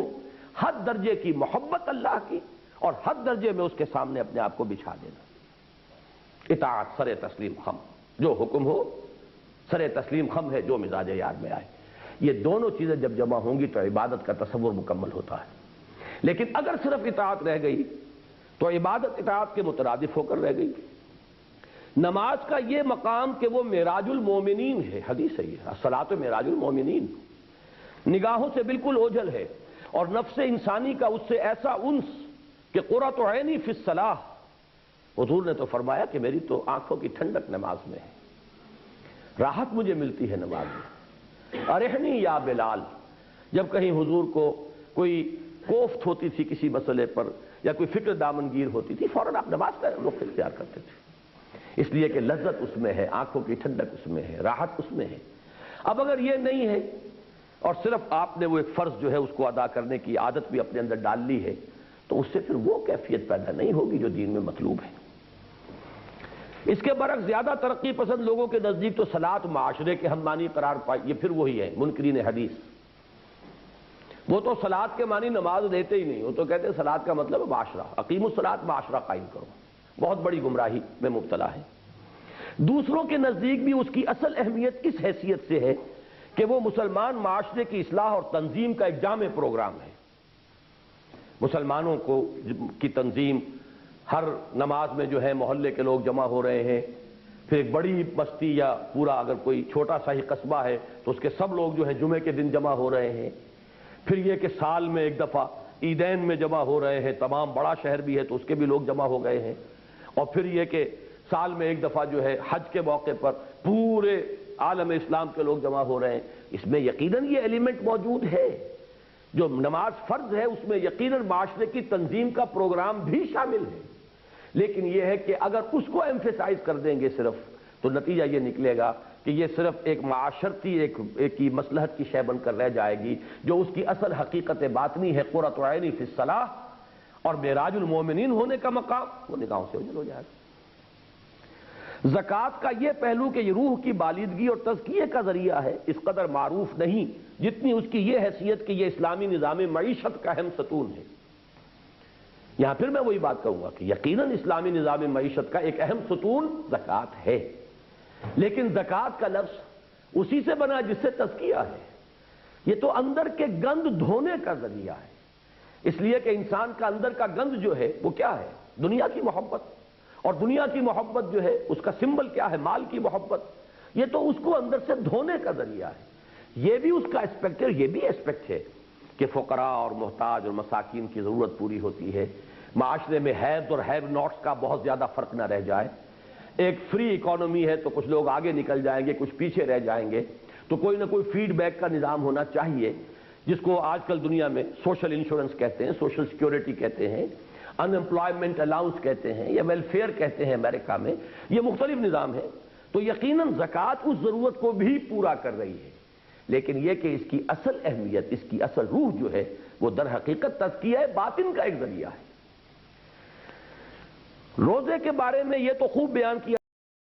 حد درجے کی محبت اللہ کی اور حد درجے میں اس کے سامنے اپنے آپ کو بچھا دینا۔ اطاعت سر تسلیم خم، جو حکم ہو سر تسلیم خم ہے، جو مزاج یار میں آئے، یہ دونوں چیزیں جب جمع ہوں گی تو عبادت کا تصور مکمل ہوتا ہے۔ لیکن اگر صرف اطاعت رہ گئی تو عبادت اطاعت کے مترادف ہو کر رہ گئی۔ نماز کا یہ مقام کہ وہ معراج المومنین ہے، حدیث ہے یہ، الصلاۃ معراج المومنین، نگاہوں سے بالکل اوجھل ہے، اور نفس انسانی کا اس سے ایسا انس کہ قرۃ عینی فی الصلاۃ، حضور نے تو فرمایا کہ میری تو آنکھوں کی ٹھنڈک نماز میں ہے، راحت مجھے ملتی ہے نماز میں۔ ارحنی یا بلال، جب کہیں حضور کو کوئی کوفت ہوتی تھی کسی مسئلے پر یا کوئی فکر دامنگیر ہوتی تھی، فوراً آپ نماز کا رخ اختیار کرتے تھے، اس لیے کہ لذت اس میں ہے، آنکھوں کی ٹھنڈک اس میں ہے، راحت اس میں ہے۔ اب اگر یہ نہیں ہے اور صرف آپ نے وہ ایک فرض جو ہے اس کو ادا کرنے کی عادت بھی اپنے اندر ڈال لی ہے، تو اس سے پھر وہ کیفیت پیدا نہیں ہوگی جو دین میں مطلوب ہے۔ اس کے برعکس زیادہ ترقی پسند لوگوں کے نزدیک تو صلاۃ معاشرے کے ہم معنی قرار پائی، یہ پھر وہی ہے منکرین حدیث، وہ تو صلاۃ کے معنی نماز دیتے ہی نہیں، وہ تو کہتے ہیں صلاۃ کا مطلب ہے معاشرہ، اقیم الصلاۃ، معاشرہ قائم کرو، بہت بڑی گمراہی میں مبتلا ہے۔ دوسروں کے نزدیک بھی اس کی اصل اہمیت اس حیثیت سے ہے کہ وہ مسلمان معاشرے کی اصلاح اور تنظیم کا ایک جامع پروگرام ہے۔ مسلمانوں کی تنظیم، ہر نماز میں جو ہے محلے کے لوگ جمع ہو رہے ہیں، پھر ایک بڑی بستی یا پورا اگر کوئی چھوٹا سا ہی قصبہ ہے تو اس کے سب لوگ جو ہے جمعے کے دن جمع ہو رہے ہیں، پھر یہ کہ سال میں ایک دفعہ عیدین میں جمع ہو رہے ہیں، تمام بڑا شہر بھی ہے تو اس کے بھی لوگ جمع ہو گئے ہیں، اور پھر یہ کہ سال میں ایک دفعہ جو ہے حج کے موقع پر پورے عالم اسلام کے لوگ جمع ہو رہے ہیں۔ اس میں یقیناً یہ ایلیمنٹ موجود ہے، جو نماز فرض ہے اس میں یقیناً معاشرے کی تنظیم کا پروگرام بھی شامل ہے، لیکن یہ ہے کہ اگر اس کو ایمفیسائز کر دیں گے صرف، تو نتیجہ یہ نکلے گا کہ یہ صرف ایک معاشرتی ایک کی مصلحت کی شے بن کر رہ جائے گی، جو اس کی اصل حقیقت باطنی ہے قرۃ عینی فی الصلاۃ اور معراج المومنین ہونے کا مقام، وہ نگاہوں سے اوجھل ہو جائے گا۔ زکوٰۃ کا یہ پہلو کہ یہ روح کی بالیدگی اور تزکیے کا ذریعہ ہے، اس قدر معروف نہیں جتنی اس کی یہ حیثیت کہ یہ اسلامی نظام معیشت کا اہم ستون ہے۔ یہاں پھر میں وہی بات کہوں گا کہ یقیناً اسلامی نظام معیشت کا ایک اہم ستون زکوٰۃ ہے، لیکن زکوٰۃ کا لفظ اسی سے بنا جس سے تزکیہ ہے، یہ تو اندر کے گند دھونے کا ذریعہ ہے، اس لیے کہ انسان کا اندر کا گند جو ہے وہ کیا ہے؟ دنیا کی محبت، اور دنیا کی محبت جو ہے اس کا سمبل کیا ہے؟ مال کی محبت، یہ تو اس کو اندر سے دھونے کا ذریعہ ہے۔ یہ بھی اس کا اسپیکٹ ہے، یہ بھی اسپیکٹ ہے کہ فقراء اور محتاج اور مساکین کی ضرورت پوری ہوتی ہے، معاشرے میں ہیوز اور ہیو ناٹس کا بہت زیادہ فرق نہ رہ جائے، ایک فری اکانومی ہے تو کچھ لوگ آگے نکل جائیں گے، کچھ پیچھے رہ جائیں گے، تو کوئی نہ کوئی فیڈ بیک کا نظام ہونا چاہیے، جس کو آج کل دنیا میں سوشل انشورنس کہتے ہیں، سوشل سیکیورٹی کہتے ہیں، ان امپلائمنٹ الاؤنس کہتے ہیں یا ویلفیئر کہتے ہیں امریکہ میں، یہ مختلف نظام ہے۔ تو یقیناً زکوٰۃ اس ضرورت کو بھی پورا کر رہی ہے، لیکن یہ کہ اس کی اصل اہمیت، اس کی اصل روح جو ہے وہ در حقیقت تزکیہ باطن کا ایک ذریعہ ہے۔ روزے کے بارے میں یہ تو خوب بیان کیا